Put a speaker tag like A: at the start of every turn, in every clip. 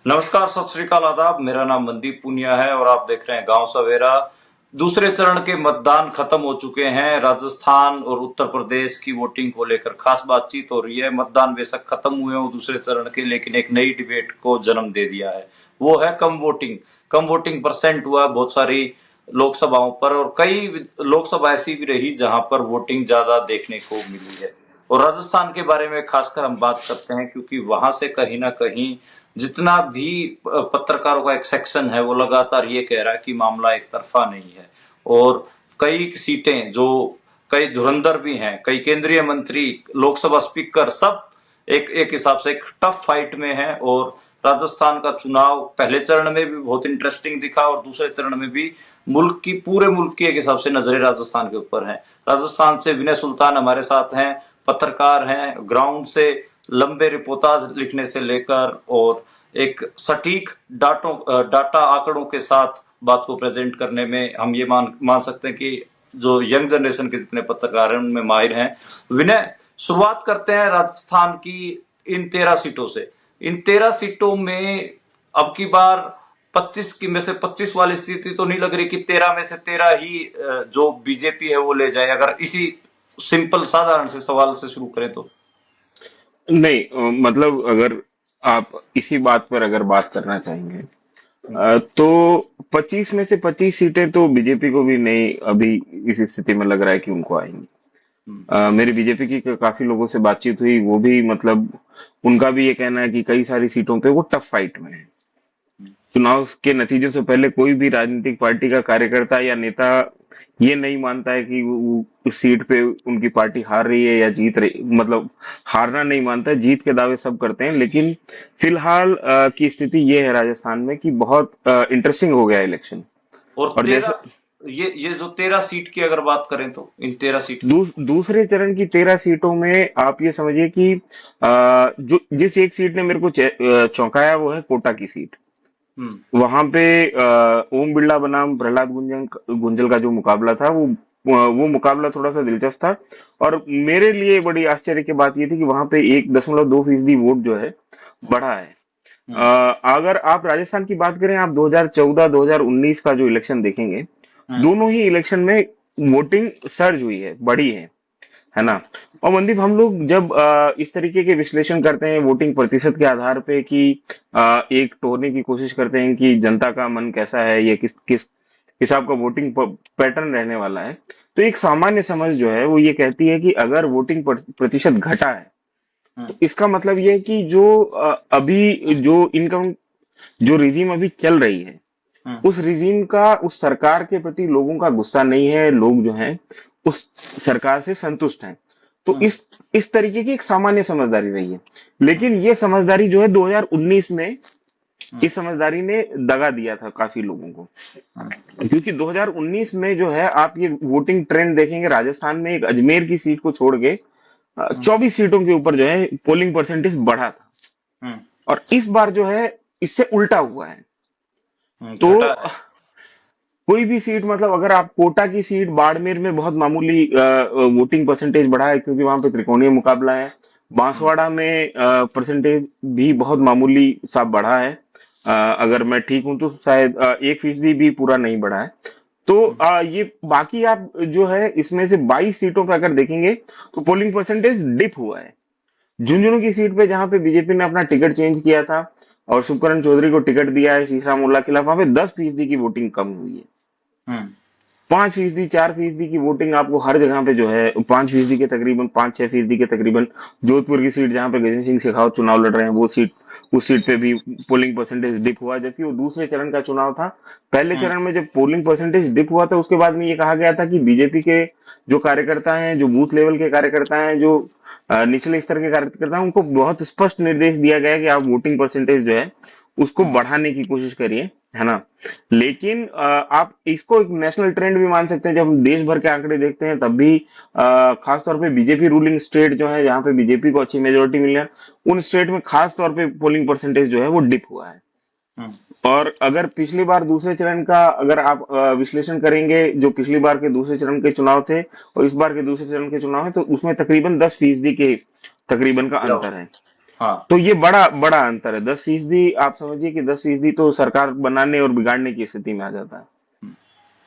A: नमस्कार, सत श्री अकाल, आदाब। मेरा नाम मनदीप पुनिया है और आप देख रहे हैं गांव सवेरा। दूसरे चरण के मतदान खत्म हो चुके हैं। राजस्थान और उत्तर प्रदेश की वोटिंग को लेकर खास बातचीत हो रही है। मतदान बेशक खत्म हुए हो दूसरे चरण के, लेकिन एक नई डिबेट को जन्म दे दिया है। वो है कम वोटिंग। कम वोटिंग परसेंट हुआ बहुत सारी लोकसभाओं पर, और कई लोकसभा ऐसी भी रही जहां पर वोटिंग ज्यादा देखने को मिली है। और राजस्थान के बारे में खासकर हम बात करते हैं, क्योंकि वहां से कहीं ना कहीं जितना भी पत्रकारों का एक सेक्शन है वो लगातार ये कह रहा है कि मामला एक तरफा नहीं है। और कई सीटें जो कई धुरंधर भी हैं, कई केंद्रीय मंत्री, लोकसभा स्पीकर, सब एक एक हिसाब से एक टफ फाइट में है। और राजस्थान का चुनाव पहले चरण में भी बहुत इंटरेस्टिंग दिखा और दूसरे चरण में भी पूरे मुल्क की एक हिसाब से नजरें राजस्थान के ऊपर हैं। राजस्थान से विनय सुल्तान हमारे साथ हैं, पत्रकार हैं, ग्राउंड से लंबे रिपोर्टाज लिखने से लेकर और एक सटीक डाटा आंकड़ों के साथ बात को प्रेजेंट करने में हम ये मान सकते हैं कि जो यंग जनरेशन के जितने पत्रकार हैं उनमें माहिर हैं। विनय, शुरुआत करते हैं राजस्थान की इन 13 सीटों से। इन 13 सीटों में अब की बार 25 की में से 25 वाली स्थिति तो नहीं लग रही कि 13 में से 13 ही जो बीजेपी है वो ले जाए, अगर इसी सिंपल साधारण से सवाल से शुरू करें तो।
B: नहीं, मतलब अगर आप इसी बात पर अगर बात करना चाहेंगे, तो 25 में से 25 सीटें तो बीजेपी को भी नहीं अभी इस स्थिति में लग रहा है कि उनको आएंगी।
A: हम्म।
B: मेरी बीजेपी की काफी लोगों से बातचीत हुई, वो भी मतलब उनका भी ये कहना है कि कई सारी सीटों पे वो टफ फाइट में है। चुनाव के नतीजों से पहले कोई भी राजनीतिक पार्टी का कार्यकर्ता या नेता ये नहीं मानता है कि वो उस सीट पे उनकी पार्टी हार रही है या जीत रही, मतलब हारना नहीं मानता है, जीत के दावे सब करते हैं। लेकिन फिलहाल की स्थिति ये है राजस्थान में कि बहुत इंटरेस्टिंग हो गया इलेक्शन।
A: और
B: और जैसे
A: 13, ये जो 13 सीट की अगर बात करें तो इन 13 सीट की।
B: दूसरे चरण की 13 सीटों में आप ये समझिए कि जो जिस एक सीट ने मेरे को चौंकाया वो है कोटा की सीट।
A: हम्म।
B: वहां पे ओम बिरला बनाम प्रहलाद गुंजल का जो मुकाबला था, वो मुकाबला थोड़ा सा दिलचस्प था। और मेरे लिए बड़ी आश्चर्य की बात ये थी कि वहां पे 1.2% वोट जो है बढ़ा है।
A: हम्म।
B: अगर आप राजस्थान की बात करें, आप 2014-2019 का जो इलेक्शन देखेंगे,
A: हम्म।
B: दोनों ही इलेक्शन में वोटिंग सर्ज हुई है, बढ़ी है ना। और मनदीप, हम लोग जब इस तरीके के विश्लेषण करते हैं वोटिंग प्रतिशत के आधार पे कि एक तोड़ने की कोशिश करते हैं कि जनता का मन कैसा है, ये किस किस हिसाब का वोटिंग पैटर्न रहने वाला है, तो एक सामान्य समझ जो है वो ये कहती है कि अगर वोटिंग प्रतिशत घटा है तो
A: हम्म।
B: इसका मतलब ये है कि जो अभी जो इनकम जो रिजीम अभी चल रही है,
A: हम्म।
B: उस रिजीम का उस सरकार के प्रति लोगों का गुस्सा नहीं है, लोग जो हैं उस सरकार से संतुष्ट हैं। तो
A: हम्म।
B: इस तरीके की एक सामान्य समझदारी रही है। लेकिन ये समझदारी जो है 2019 में,
A: हम्म।
B: इस समझदारी ने दगा दिया था काफी लोगों को।
A: हम्म।
B: क्योंकि 2019 में जो है आप ये वोटिंग ट्रेंड देखेंगे, राजस्थान में एक अजमेर की सीट को छोड़ के
A: हम्म।
B: 24 सीटों के ऊपर जो है पोलिंग परसेंटेज बढ़ा था।
A: हम्म।
B: और इस बार जो है इससे उल्टा हुआ है। तो
A: घटा है।
B: कोई भी सीट, मतलब अगर आप कोटा की सीट, बाड़मेर में बहुत मामूली वोटिंग परसेंटेज बढ़ा है क्योंकि वहां पे त्रिकोणीय मुकाबला है।
A: हम्म।
B: बांसवाड़ा में परसेंटेज भी बहुत मामूली सा बढ़ा है। अगर मैं ठीक हूं तो शायद 1% भी पूरा नहीं बढ़ा है। तो
A: हम्म।
B: ये बाकी आप जो है इसमें से 22 सीटों पर अगर देखेंगे तो पोलिंग परसेंटेज डिप हुआ है।
A: हम्म।
B: झुंझुनू की सीट पे जहां पे बीजेपी ने अपना टिकट चेंज किया था और सुखकरण चौधरी को टिकट दिया है शीशराम उल्ला के खिलाफ, वहां पे 10% की वोटिंग कम हुई है।
A: हम्म।
B: 5%, 4% की वोटिंग आपको हर जगह पे जो है 5% के तकरीबन, 5-6% के तकरीबन। जोधपुर की सीट जहां पे गजेंद्र सिंह शेखावत चुनाव लड़ रहे हैं, वो सीट, उस सीट पे भी पोलिंग परसेंटेज डिप हुआ, जबकि वो दूसरे चरण का चुनाव था। पहले
A: हम्म।
B: चरण में जब पोलिंग परसेंटेज डिप हुआ था उसके बाद में ये कहा गया था कि बीजेपी के जो कार्यकर्ता हैं, जो बूथ लेवल के कार्यकर्ता हैं, जो निचले स्तर के कार्यकर्ता हैं, उनको बहुत स्पष्ट निर्देश दिया गया कि आप वोटिंग परसेंटेज जो है उसको
A: हम्म।
B: बढ़ाने की कोशिश करिए, है ना। लेकिन आप इसको एक नेशनल ट्रेंड भी मान सकते हैं। जब हम देश भर के आंकड़े देखते हैं तब भी खास तौर पे बीजेपी रूलिंग स्टेट जो है, जहां पे बीजेपी को अच्छी मेजोरिटी मिली है, उन स्टेट में खास तौर पे पोलिंग परसेंटेज जो है वो डिप हुआ है।
A: हम्म।
B: और अगर पिछली बार दूसरे चरण का अगर आप विश्लेषण करेंगे, जो पिछली बार के दूसरे चरण के चुनाव थे और इस बार के दूसरे चरण के चुनाव है, तो उसमें तकरीबन 10% के तकरीबन का
A: जाओ।
B: अंतर है।
A: हाँ।
B: तो ये बड़ा बड़ा अंतर है। 10% आप समझिए कि 10% तो सरकार बनाने और बिगाड़ने की स्थिति में आ जाता है।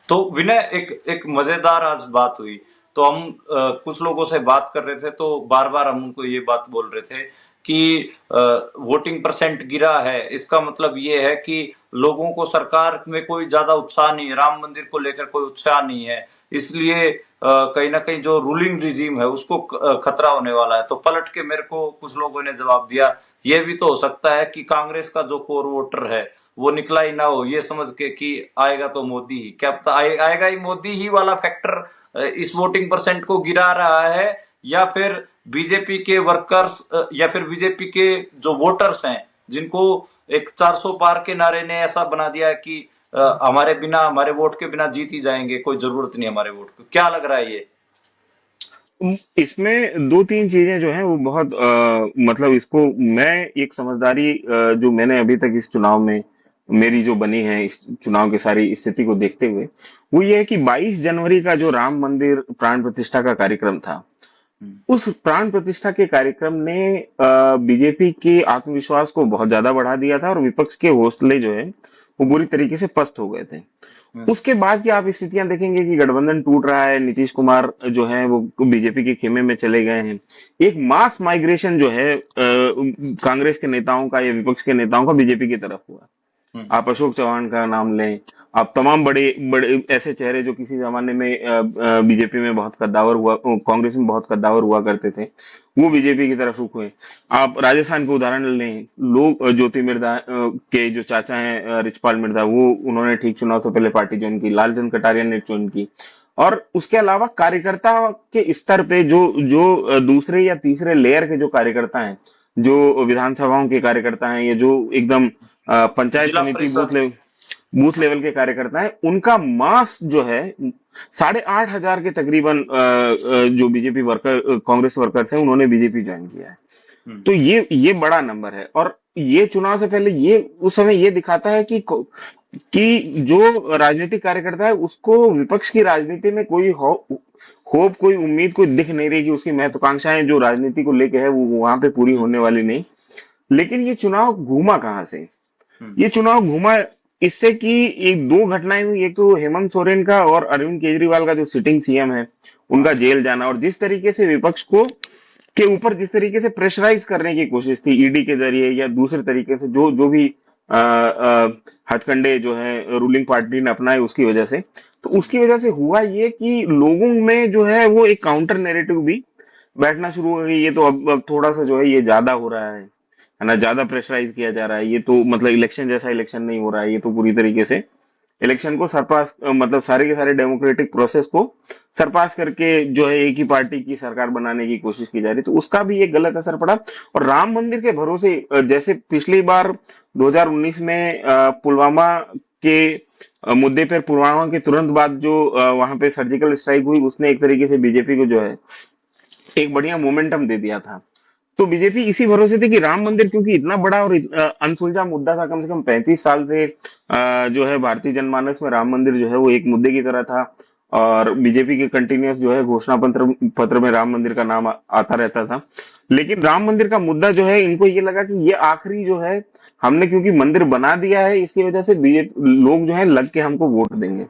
A: तो विनय, एक एक मजेदार आज बात हुई। तो हम कुछ लोगों से बात कर रहे थे, तो बार बार हम उनको ये बात बोल रहे थे कि वोटिंग परसेंट गिरा है, इसका मतलब ये है कि लोगों को सरकार में कोई ज्यादा उत्साह नहीं है, राम मंदिर को लेकर कोई उत्साह नहीं है, इसलिए कहीं ना कहीं जो रूलिंग रिजीम है उसको खतरा होने वाला है। तो पलट के मेरे को कुछ लोगों ने जवाब दिया, ये भी तो हो सकता है कि कांग्रेस का जो कोर वोटर है वो निकला ही ना हो, ये समझ के कि आएगा तो मोदी ही, क्या पता आएगा ही मोदी ही वाला फैक्टर इस वोटिंग परसेंट को गिरा रहा है, या फिर बीजेपी के वर्कर्स या फिर बीजेपी के जो वोटर्स हैं जिनको एक 400 पार के नारे ने ऐसा बना दिया है कि हमारे बिना, हमारे वोट के बिना जीत ही जाएंगे, कोई जरूरत नहीं हमारे वोट को। क्या लग रहा है ये?
B: इसमें दो तीन चीजें जो हैं वो बहुत मतलब इसको मैं एक समझदारी जो मैंने अभी तक इस चुनाव में मेरी जो बनी है इस चुनाव की सारी स्थिति को देखते हुए, वो ये है कि 22 जनवरी का जो राम मंदिर प्राण प्रतिष्ठा का कार्यक्रम था, उस प्राण प्रतिष्ठा के कार्यक्रम ने बीजेपी के आत्मविश्वास को बहुत ज्यादा बढ़ा दिया था और विपक्ष के हौसले जो है वो बुरी तरीके से पस्त हो गए थे। उसके बाद की आप स्थितियां देखेंगे कि गठबंधन टूट रहा है, नीतीश कुमार जो है वो बीजेपी के खेमे में चले गए हैं। एक मास माइग्रेशन जो है कांग्रेस के नेताओं का या विपक्ष के नेताओं का बीजेपी की तरफ हुआ। आप अशोक चौहान का नाम लें, आप तमाम बड़े बड़े ऐसे चेहरे जो किसी जमाने में बीजेपी में बहुत कद्दावर हुआ, कांग्रेस में बहुत कद्दावर हुआ करते थे, वो बीजेपी की तरफ रुख हुए। आप राजस्थान के उदाहरण लें, लोग ज्योति मिर्धा के जो चाचा हैं रिचपाल मिर्धा, वो उन्होंने ठीक चुनाव से पहले पार्टी ज्वाइन की, लालचंद कटारिया ने ज्वाइन की। और उसके अलावा कार्यकर्ता के स्तर पे जो जो दूसरे या तीसरे लेयर के जो कार्यकर्ता हैं, जो विधानसभाओं के कार्यकर्ता हैं या जो एकदम पंचायत
A: जिला
B: समिति
A: परिषद।
B: बूथ लेवल के कार्यकर्ता हैं, उनका मास जो है 8,500 के तकरीबन जो बीजेपी वर्कर कांग्रेस वर्कर्स हैं उन्होंने बीजेपी ज्वाइन किया है। तो ये बड़ा नंबर है। और ये चुनाव से पहले ये उस समय ये दिखाता है कि जो राजनीतिक कार्यकर्ता है उसको विपक्ष की राजनीति में कोई होप, कोई उम्मीद, कोई दिख नहीं रही कि उसकी महत्वाकांक्षाएं जो राजनीति को लेके है वो वहां पे पूरी होने वाली नहीं। लेकिन ये चुनाव घूमा कहां से? ये चुनाव घूमा इससे कि एक दो घटनाएं हुई। एक तो हेमंत सोरेन का और अरविंद केजरीवाल का जो सिटिंग सीएम है उनका जेल जाना, और जिस तरीके से विपक्ष को के ऊपर जिस तरीके से प्रेशराइज करने की कोशिश थी ईडी के जरिए या दूसरे तरीके से जो जो भी हथकंडे जो है रूलिंग पार्टी ने अपनाए उसकी वजह से, तो उसकी वजह से हुआ ये कि लोगों में जो है वो एक काउंटर नैरेटिव भी बैठना शुरू हो गई। ये तो अब थोड़ा सा जो है ये ज्यादा हो रहा है ना, ज्यादा प्रेशराइज किया जा रहा है, ये तो मतलब इलेक्शन जैसा इलेक्शन नहीं हो रहा है, ये तो पूरी तरीके से इलेक्शन को सरपास मतलब सारे के सारे डेमोक्रेटिक प्रोसेस को सरपास करके जो है एक ही पार्टी की सरकार बनाने की कोशिश की जा रही, तो उसका भी एक गलत असर पड़ा। और राम मंदिर के भरोसे जैसे पिछली बार 2019 में पुलवामा के मुद्दे पर पुलवामा के तुरंत बाद जो वहां पे सर्जिकल स्ट्राइक हुई, उसने एक तरीके से बीजेपी को जो है एक बढ़िया मोमेंटम दे दिया था। तो बीजेपी इसी भरोसे थी कि राम मंदिर क्योंकि इतना बड़ा और अनसुलझा मुद्दा था, कम से कम 35 साल से जो है भारतीय जनमानस में राम मंदिर जो है वो एक मुद्दे की तरह था, और बीजेपी के कंटिन्यूअस जो है घोषणा पत्र में राम मंदिर का नाम आता रहता था। लेकिन राम मंदिर का मुद्दा जो है इनको ये लगा कि ये आखिरी जो है, हमने क्योंकि मंदिर बना दिया है इसकी वजह से बीजेपी लोग जो है लग के हमको वोट देंगे।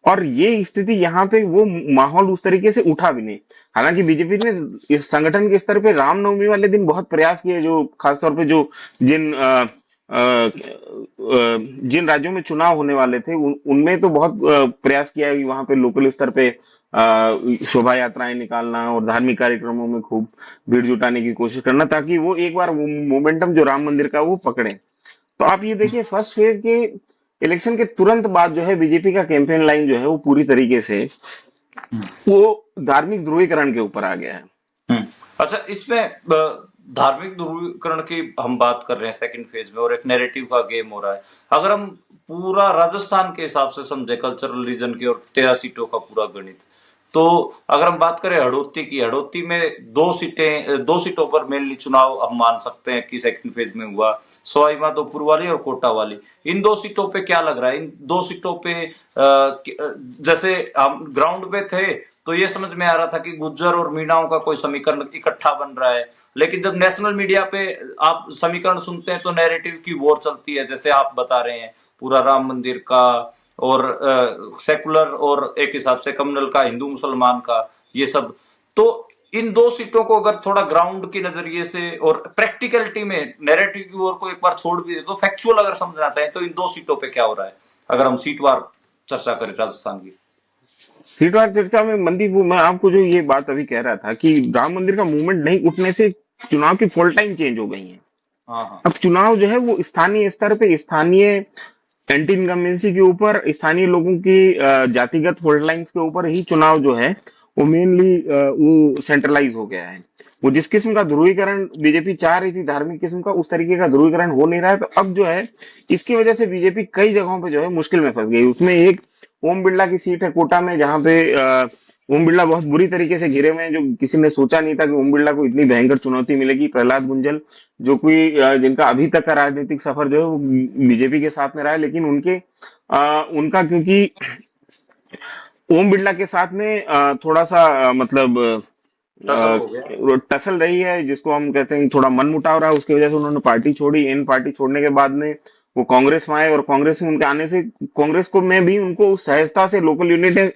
B: और ये स्थिति यहाँ पे वो माहौल उस तरीके से उठा भी नहीं। हालांकि बीजेपी ने इस संगठन के स्तर पे रामनवमी वाले दिन बहुत प्रयास किए, जो खासतौर पे जो जिन जिन राज्यों में चुनाव होने वाले थे उनमें तो बहुत प्रयास किया है कि वहां पे लोकल स्तर पे शोभा यात्राएं निकालना और धार्मिक कार्यक्रमों में खूब भीड़ जुटाने की कोशिश करना, ताकि वो एक बार वो मोमेंटम जो राम मंदिर का वो पकड़े। तो आप ये देखिए फर्स्ट फेज के इलेक्शन के तुरंत बाद जो है बीजेपी का कैंपेन लाइन जो है वो पूरी तरीके से वो धार्मिक ध्रुवीकरण के ऊपर आ गया है।
A: अच्छा, इसमें धार्मिक ध्रुवीकरण की हम बात कर रहे हैं सेकंड फेज में, और एक नैरेटिव का गेम हो रहा है। अगर हम पूरा राजस्थान के हिसाब से समझे, कल्चरल रीजन की और 13 सीटों का पूरा गणित, तो अगर हम बात करें हड़ौती की, हड़ौती में दो सीटों पर मेनली चुनाव हम मान सकते हैं कि सेकंड फेज में हुआ, सवाई माधोपुर वाली और कोटा वाली। इन दो सीटों पे क्या लग रहा है? इन दो सीटों पे जैसे हम ग्राउंड पे थे तो ये समझ में आ रहा था कि गुज्जर और मीणाओं का कोई समीकरण इकट्ठा बन रहा है। लेकिन जब नेशनल मीडिया पे आप समीकरण सुनते हैं तो नैरेटिव की वॉर चलती है, जैसे आप बता रहे हैं पूरा राम मंदिर का और सेकुलर और एक हिसाब से कम्युनल का, हिंदू मुसलमान का, ये सब। तो इन दो सीटों को अगर थोड़ा ग्राउंड की नजरिए से और प्रैक्टिकलिटी में नैरेटिव की ओर को एक बार छोड़ भी दे तो फैक्चुअल अगर समझना चाहें तो इन दो सीटों पे क्या हो रहा है, अगर हम सीटवार चर्चा करें राजस्थान की।
B: सीटवार चर्चा में मंदी, वो मैं आपको जो ये बात अभी कह रहा था कि राम मंदिर का मूवमेंट नहीं उठने से चुनाव की फुल टाइम चेंज हो गई है।
A: हाँ हाँ।
B: अब चुनाव जो है वो स्थानीय स्तर पे स्थानीय एंटी इनकम्बेंसी के ऊपर, स्थानीय लोगों की जातिगत फोल्ड लाइंस के ऊपर ही चुनाव जो है वो मेनली वो सेंट्रलाइज हो गया है। वो जिस किस्म का ध्रुवीकरण बीजेपी चाह रही थी, धार्मिक किस्म का, उस तरीके का ध्रुवीकरण हो नहीं रहा है। तो अब जो है इसकी वजह से बीजेपी कई जगहों पे जो है मुश्किल में फंस गई। उसमें एक ओम बिरला की सीट है कोटा में, जहां पे ओम बिरला बहुत बुरी तरीके से घिरे हुए हैं। जो किसी ने सोचा नहीं था कि ओम बिरला को इतनी भयंकर चुनौती मिलेगी। प्रहलाद गुंजल, जो कोई जिनका अभी तक का राजनीतिक सफर जो है वो बीजेपी के साथ में रहा है, लेकिन उनका क्योंकि ओम बिरला के साथ में थोड़ा सा मतलब
A: टसल हो गया।
B: टसल रही है, जिसको हम कहते हैं थोड़ा मन मुटाव रहा, उसकी वजह से उन्होंने पार्टी छोड़ी। इन पार्टी छोड़ने के बाद में वो कांग्रेस में आए, और कांग्रेस में उनके आने से कांग्रेस को में भी उनको उस सहजता से लोकल यूनिट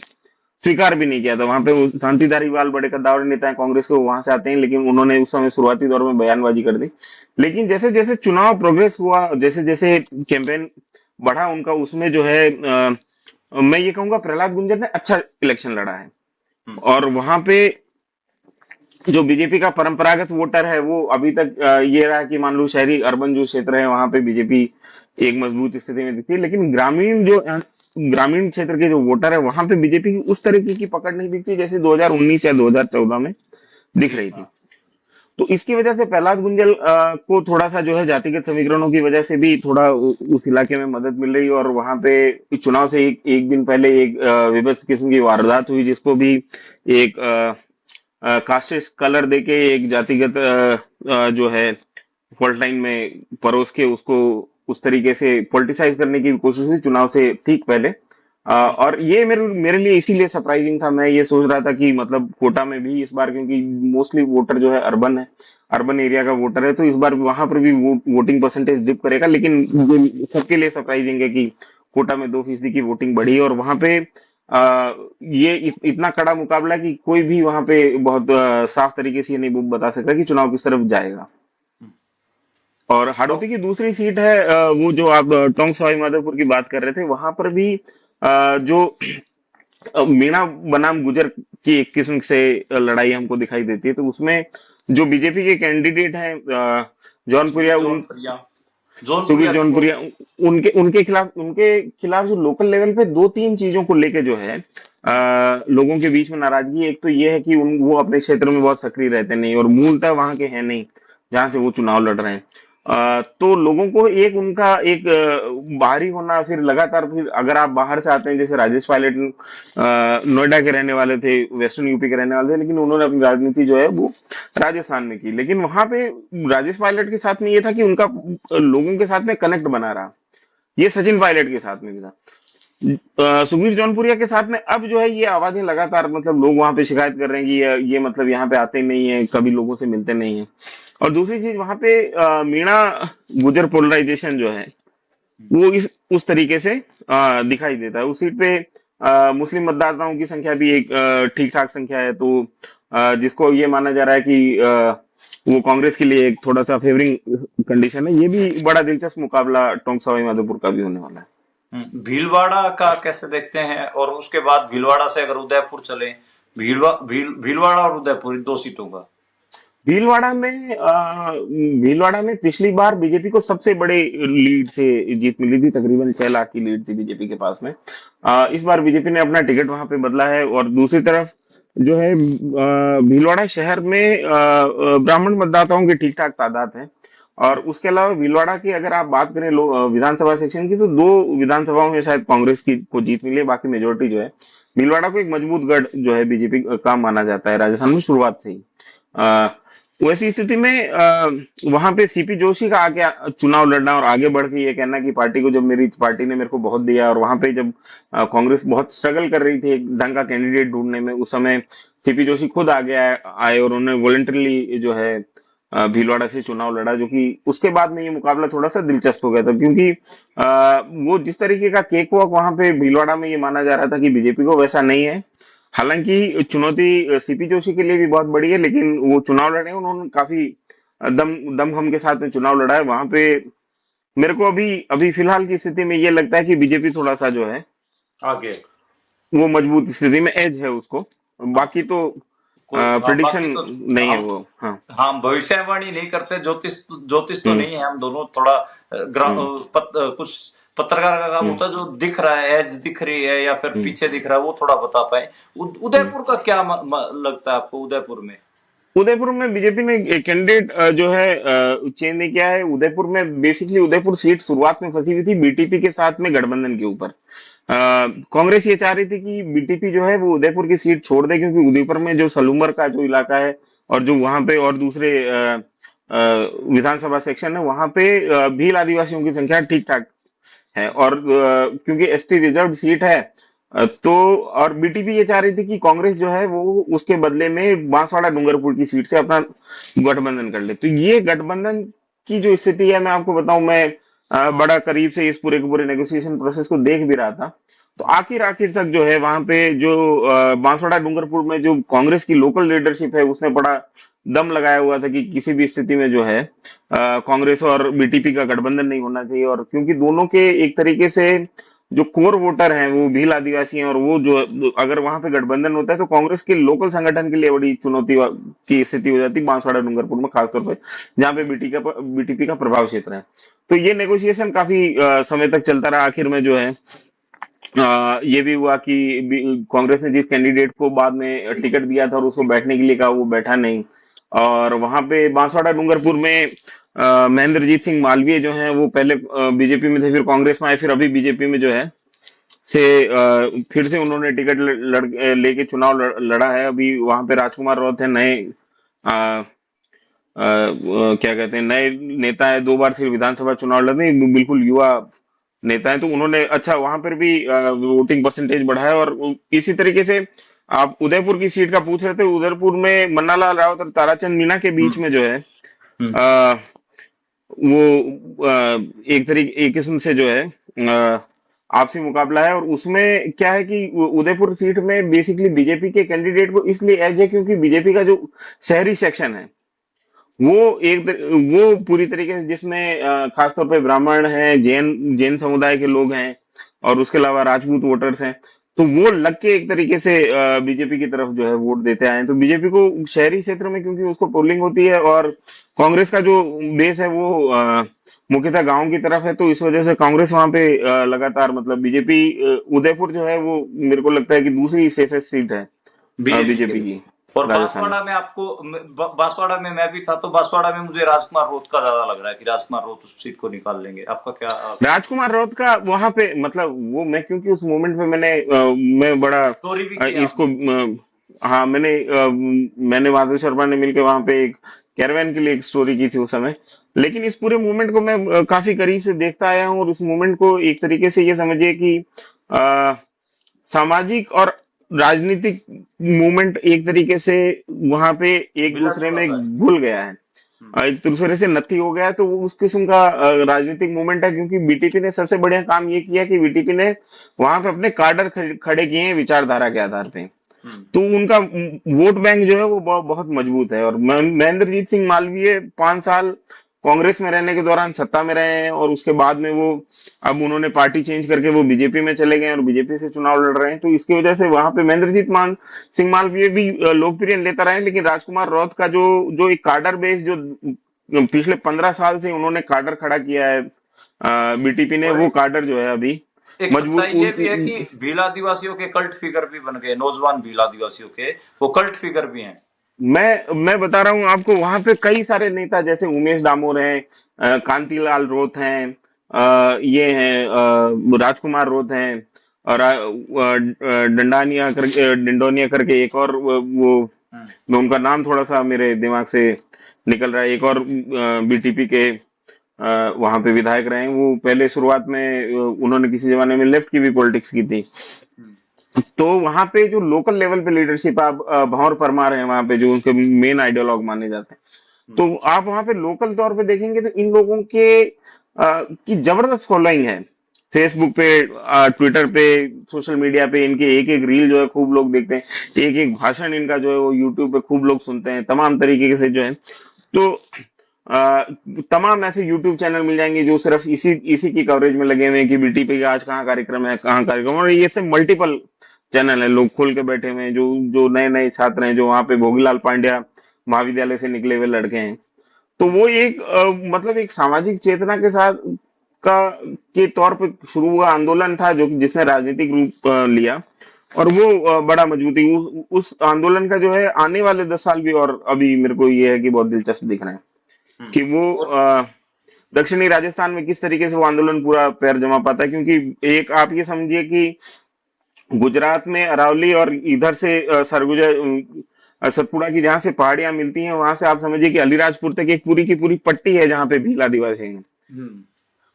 B: स्वीकार भी नहीं किया था। वहां पे वो शांति धारीवाल बड़े कद्दावर नेता है कांग्रेस के, वो वहां से आते हैं, लेकिन उन्होंने उस समय शुरुआती दौर में बयानबाजी कर दी। लेकिन जैसे जैसे चुनाव प्रोग्रेस हुआ, जैसे जैसे कैंपेन बढ़ा उनका, उसमें जो है मैं ये कहूंगा प्रहलाद गुंजर ने अच्छा इलेक्शन लड़ा है। और वहां पे जो बीजेपी का परंपरागत वोटर है वो अभी तक ये रहा कि मान लो शहरी अर्बन जो क्षेत्र है वहां पे बीजेपी एक मजबूत स्थिति में दिखती है, लेकिन ग्रामीण क्षेत्र के जो वोटर है वहां पे बीजेपी की उस तरीके की पकड़ नहीं दिखती जैसे 2019 या 2014 में दिख रही थी। तो इसकी वजह से प्रहलाद गुंजल को थोड़ा सा जो है जातिगत समीकरणों की वजह से भी थोड़ा उस इलाके में मदद मिल रही। और वहां पे चुनाव से एक दिन पहले एक विभत्स किस्म की वारदात हुई, जिसको भी एक कास्टिस्ट कलर देके एक जातिगत जो है फॉल्ट लाइन में परोस के उसको उस तरीके से पॉलिटिसाइज करने की कोशिश हुई चुनाव से ठीक पहले। और ये मेरे लिए इसीलिए सरप्राइजिंग था। मैं ये सोच रहा था कि मतलब कोटा में भी इस बार, क्योंकि मोस्टली वोटर जो है अर्बन एरिया का वोटर है, तो इस बार वहां पर भी वोटिंग परसेंटेज डिप करेगा। लेकिन सबके लिए सरप्राइजिंग है कि कोटा में 2% की वोटिंग बढ़ी, और वहां पे ये इतना कड़ा मुकाबला है कि कोई भी वहां पे बहुत साफ तरीके से ये नहीं बता सकता कि चुनाव किस तरफ जाएगा। और हाड़ौती की दूसरी सीट है वो जो आप टोंक सवाई माधोपुर की बात कर रहे थे, वहां पर भी जो मीणा बनाम गुजर की एक किस्म से लड़ाई हमको दिखाई देती है। तो उसमें जो बीजेपी के कैंडिडेट हैं जौनपुरिया, सुबीर जौनपुरिया, उनके खिलाफ जो लोकल लेवल पे दो तीन चीजों को लेके जो है लोगों के बीच में नाराजगी। एक तो ये है कि वो अपने क्षेत्र में बहुत सक्रिय रहते नहीं, और मूलतः वहां के हैं नहीं जहां से वो चुनाव लड़ रहे हैं। तो लोगों को उनका बाहरी होना, फिर लगातार, फिर अगर आप बाहर से आते हैं, जैसे राजेश पायलट नोएडा के रहने वाले थे, वेस्टर्न यूपी के रहने वाले थे, लेकिन उन्होंने अपनी राजनीति जो है वो राजस्थान में की। लेकिन वहां पे राजेश पायलट के साथ में ये था कि उनका लोगों के साथ में कनेक्ट बना रहा। ये सचिन पायलट के साथ में भी था। सुबीर जौनपुरिया के साथ में अब जो है ये आवाजें लगातार, मतलब लोग वहां पे शिकायत कर रहे हैं कि ये मतलब यहाँ पे आते नहीं है, कभी लोगों से मिलते नहीं है। और दूसरी चीज वहां पे मीणा गुजर पोलराइजेशन जो है वो उस तरीके से दिखाई देता है। उस सीट पे मुस्लिम मतदाताओं की संख्या भी एक ठीक ठाक संख्या है, तो जिसको ये माना जा रहा है कि वो कांग्रेस के लिए एक थोड़ा सा फेवरिंग कंडीशन है। ये भी बड़ा दिलचस्प मुकाबला टोंक सवाई माधोपुर का भी होने वाला है।
A: भीलवाड़ा का कैसे देखते हैं? और उसके बाद भीलवाड़ा से अगर उदयपुर चले, भीलवाड़ा और उदयपुर दो सीटों का।
B: भीलवाड़ा में पिछली बार बीजेपी को सबसे बड़े लीड से जीत मिली थी, तकरीबन 6 लाख की लीड थी बीजेपी के पास में। इस बार बीजेपी ने अपना टिकट वहां पे बदला है। और दूसरी तरफ जो है भीलवाड़ा शहर में ब्राह्मण मतदाताओं की ठीक ठाक तादाद है। और उसके अलावा भीलवाड़ा की अगर आप बात करें विधानसभा सेक्शन की, तो 2 विधानसभाओं में शायद कांग्रेस को जीत मिली है, बाकी मेजोरिटी जो है भीलवाड़ा को एक मजबूत गढ़ जो है बीजेपी का माना जाता है राजस्थान में शुरुआत से ही। वैसी स्थिति में वहां पे सीपी जोशी का आगे चुनाव लड़ना और आगे बढ़ के ये कहना कि पार्टी को, जब मेरी पार्टी ने मेरे को बहुत दिया, और वहां पे जब कांग्रेस बहुत स्ट्रगल कर रही थी एक ढंग का कैंडिडेट ढूंढने में, उस समय सीपी जोशी खुद आगे आए और उन्होंने वॉलंटरली जो है भीलवाड़ा से चुनाव लड़ा, जो कि उसके बाद में ये मुकाबला थोड़ा सा दिलचस्प हो गया था, क्योंकि वो जिस तरीके का केक वॉक वहां पे भीलवाड़ा में ये माना जा रहा था कि बीजेपी को, वैसा नहीं है। हालांकि चुनौती सीपी जोशी के लिए भी बहुत बड़ी है, लेकिन वो चुनाव लड़े, उन्होंने काफी दमखम के साथ में चुनाव लड़ा है वहां पे। मेरे को अभी अभी फिलहाल की स्थिति में ये लगता है कि बीजेपी थोड़ा सा जो है
A: आगे।
B: वो मजबूत स्थिति में, एज है उसको।
A: हाँ,
B: बाकी तो
A: कोई हाँ,
B: प्रिडिक्शन
A: बाकी तो
B: नहीं है
A: हम
B: वो। हाँ।
A: हम भविष्यवाणी नहीं करते, ज्योतिष ज्योतिष तो
B: हम्म।
A: नहीं है हम दोनों। थोड़ा
B: हम्म।
A: कुछ पत्रकार का काम
B: हम्म।
A: होता है, जो दिख रहा है, एज दिख रही है या फिर
B: हम्म।
A: पीछे दिख रहा है, वो थोड़ा बता पाए।
B: हम्म।
A: उदयपुर का क्या लगता है आपको, उदयपुर में?
B: उदयपुर में बीजेपी ने कैंडिडेट जो है चेंज नहीं किया है। उदयपुर में बेसिकली उदयपुर सीट शुरुआत में फंसी हुई थी बीटीपी के साथ में गठबंधन के ऊपर। कांग्रेस ये चाह रही थी कि बीटीपी जो है वो उदयपुर की सीट छोड़ दे, क्योंकि उदयपुर में जो सलूमर का जो इलाका है और जो वहां पे और दूसरे विधानसभा सेक्शन है, वहां पे भील आदिवासियों की संख्या ठीक ठाक है, और क्योंकि एसटी रिजर्व सीट है, तो और बीटीपी ये चाह रही थी कि कांग्रेस जो है वो उसके बदले में बांसवाड़ा डूंगरपुर की सीट से अपना गठबंधन कर ले। तो ये गठबंधन की जो स्थिति है, मैं आपको बताऊं, मैं बड़ा करीब से इस पूरे के पूरे नेगोशिएशन प्रोसेस को देख भी रहा था। तो आखिर आखिर तक जो है वहां पे जो बांसवाड़ा डूंगरपुर में जो कांग्रेस की लोकल लीडरशिप है, उसने बड़ा दम लगाया हुआ था कि किसी भी स्थिति में जो है कांग्रेस और बीटीपी का गठबंधन नहीं होना चाहिए। और क्योंकि दोनों के एक तरीके से जो कोर वोटर हैं वो भील आदिवासी हैं, और वो जो अगर वहां पे गठबंधन होता है तो कांग्रेस के लोकल संगठन के लिए बड़ी चुनौती की स्थिति हो जाती है बांसवाड़ा डूंगरपुर में, खासतौर पर जहाँ पे बीटीपी का प्रभाव क्षेत्र है। तो ये नेगोशिएशन काफी समय तक चलता रहा। आखिर में जो है ये भी हुआ कि कांग्रेस ने जिस कैंडिडेट को बाद में टिकट दिया था और उसको बैठने के लिए कहा, वो बैठा नहीं। और वहां पे बांसवाड़ा डूंगरपुर में महेंद्रजीत सिंह मालवीय जो हैं वो पहले बीजेपी में थे, फिर कांग्रेस में आए, फिर अभी बीजेपी में जो है से फिर से उन्होंने टिकट लेके चुनाव लड़ा है। अभी वहां पे राजकुमार राउत है, नए क्या कहते हैं, नए नेता है, 2 बार फिर विधानसभा चुनाव लड़े, बिल्कुल युवा नेता है। तो उन्होंने अच्छा वहां पर भी वोटिंग परसेंटेज बढ़ाया। और इसी तरीके से आप उदयपुर की सीट का पूछ रहे थे, उदयपुर में मन्नालाल राउत और ताराचंद मीणा के बीच
A: हम्म।
B: में जो है
A: हम्म।
B: वो एक किस्म से जो है आपसी मुकाबला है। और उसमें क्या है कि उदयपुर सीट में बेसिकली बीजेपी के कैंडिडेट को इसलिए एज है क्योंकि बीजेपी का जो शहरी सेक्शन है वो वो पूरी तरीके से, जिसमें खासतौर पे ब्राह्मण हैं, जैन जैन समुदाय के लोग हैं, और उसके अलावा राजपूत वोटर्स हैं, तो वो लग के एक तरीके से बीजेपी की तरफ जो है वोट देते आए हैं। तो बीजेपी को शहरी क्षेत्र में क्योंकि उसको पोलिंग होती है, और कांग्रेस का जो बेस है वो मुख्यतः गांव की तरफ है, तो इस वजह से कांग्रेस वहां पे लगातार, मतलब बीजेपी उदयपुर जो है वो मेरे को लगता है कि दूसरी सेफेस्ट सीट है
A: बीजेपी के
B: बीजेपी
A: लिए।
B: की
A: और
B: राजस्थान में।
A: बांसवाड़ा में आपको, बांसवाड़ा में मैं भी था, तो बांसवाड़ा में मुझे राजकुमार रोत का ज्यादा लग रहा है कि राजकुमार रोत उस सीट को निकाल लेंगे। आपका क्या?
B: राजकुमार राउत का वहां पे, मतलब वो, मैं क्योंकि उस मोमेंट में मैं बड़ा
A: स्टोरी भी किया
B: इसको
A: आपने?
B: हाँ, मैंने माधव शर्मा ने मिलकर वहां पे एक कैरवैन के लिए एक स्टोरी की थी उस समय। लेकिन इस पूरे मूवमेंट को मैं काफी करीब से देखता आया हूँ, और उस मूवमेंट को एक तरीके से ये समझिए कि अ, सामाजिक और राजनीतिक मूवमेंट एक तरीके से वहां पे एक
A: मिला
B: दूसरे
A: जुला
B: में
A: सा है।
B: घुल गया है,
A: हम्म।
B: एक दूसरे से नत्थी हो गया है। तो वो उस किस्म का राजनीतिक मूवमेंट है, क्योंकि बीटीपी ने सबसे बढ़िया काम ये किया कि बीटीपी ने वहां पे अपने कार्डर खड़े किए हैं विचारधारा के आधार पे।
A: हम्म।
B: तो उनका वोट बैंक जो है वो बहुत मजबूत है। और महेंद्रजीत सिंह मालवीय 5 साल कांग्रेस में रहने के दौरान सत्ता में रहे हैं, और उसके बाद में वो अब उन्होंने पार्टी चेंज करके वो बीजेपी में चले गए और बीजेपी से चुनाव लड़ रहे हैं। तो इसकी वजह से वहां पे महेंद्रजीत मान सिंह मालवीय भी लोकप्रिय नेता रहे, लेकिन राजकुमार राउत का जो जो एक कार्डर बेस जो पिछले 15 साल से उन्होंने कार्डर खड़ा किया है बीटीपी ने,
A: और
B: वो कार्डर जो है अभी
A: एक
B: मजबूत
A: सच्चाई ये भी है कि भील आदिवासियों के कल्ट फिगर भी बन गए, नौजवान भील आदिवासियों के वो कल्ट फिगर भी हैं।
B: मैं बता रहा हूं आपको, वहां पे कई सारे नेता जैसे उमेश डामोर हैं, कांतिलाल रोत हैं, ये हैं राजकुमार रोत हैं, और डंडानिया करके डिंडोनिया करके एक और वो
A: हम्म।
B: मैं उनका नाम थोड़ा सा मेरे दिमाग से निकल रहा है। एक और बीटीपी के वहां पे विधायक रहे हैं, वो पहले शुरुआत में उन्होंने किसी जमाने में लेफ्ट की भी पॉलिटिक्स की थी। तो वहां पे जो लोकल लेवल पे लीडरशिप, आप भंवर परमार है वहां पे जो उनके मेन आइडियोलॉग माने जाते हैं, तो आप वहां पे लोकल तौर पे देखेंगे तो इन लोगों के की जबरदस्त फॉलोइंग है। फेसबुक पे, ट्विटर पे, सोशल मीडिया पे इनके एक एक रील जो है खूब लोग देखते हैं, एक एक भाषण इनका जो है वो यूट्यूब पे खूब लोग सुनते हैं, तमाम तरीके से जो है। तो आ, तमाम ऐसे यूट्यूब चैनल मिल जाएंगे जो सिर्फ इसी इसी की कवरेज में लगे हुए हैं कि बीटी पे आज कहाँ कार्यक्रम है, कहाँ कार्यक्रम, और ये सब मल्टीपल चैनल है, लोग खोल के बैठे हुए हैं, जो जो नए नए छात्र हैं, जो वहां पे भोगीलाल पांड्या महाविद्यालय से निकले हुए लड़के हैं। तो वो एक मतलब एक सामाजिक चेतना के साथ का के तौर पे शुरू हुआ आंदोलन था, जो कि जिसने राजनीतिक रूप लिया, और वो बड़ा मजबूती उस आंदोलन का जो है आने वाले 10 साल भी, और अभी मेरे को ये है कि बहुत दिलचस्प दिख रहे हैं कि वो
A: और
B: दक्षिणी राजस्थान में किस तरीके से वो आंदोलन पूरा पैर जमा पाता है। क्योंकि एक आप ये समझिए कि गुजरात में अरावली और इधर से सरगुजा, सतपुड़ा की जहां से पहाड़ियां मिलती हैं, वहां से आप समझिए कि अलीराजपुर तक एक पूरी की पूरी पट्टी है जहां पे भील आदिवासी हैं,
A: हम्म,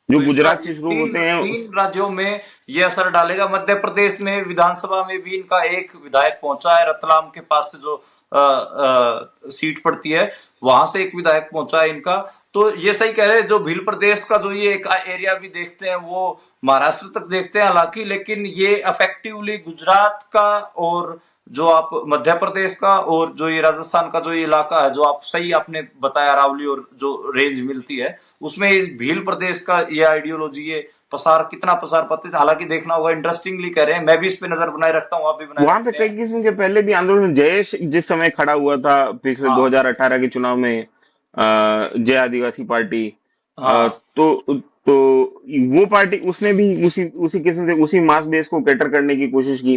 B: जो
A: तो
B: गुजरात
A: ये
B: से शुरू
A: तीन
B: होते हैं।
A: तीन राज्यों में ये असर डालेगा। मध्य प्रदेश में विधानसभा में भी इनका एक विधायक पहुंचा है, रतलाम के पास से जो सीट पड़ती है वहां से एक विधायक पहुंचा है इनका। तो ये सही कह रहे हैं, जो भील प्रदेश का जो ये एक एरिया भी देखते हैं वो महाराष्ट्र तक देखते हैं हालांकि, लेकिन ये अफेक्टिवली गुजरात का और जो आप मध्य प्रदेश का और जो ये राजस्थान का जो ये इलाका है, जो आप सही आपने बताया अरावली और जो रेंज मिलती है, उसमें इस भील प्रदेश का ये आइडियोलॉजी, ये पसार कितना पसार पाते थे हालांकि देखना होगा। इंटरेस्टिंग कह रहे हैं, मैं भी इस पे नजर बनाए रखता हूँ, आप भी बनाए
B: वहां पे
A: रखते
B: कई
A: हैं।
B: किस्म के पहले भी आंदोलन, जयेश जिस समय खड़ा हुआ था पिछले
A: हाँ
B: 2018 के चुनाव में, जय आदिवासी पार्टी,
A: हाँ।
B: तो वो पार्टी उसने भी उसी उसी किस्म से उसी मास बेस को कैटर करने की कोशिश की।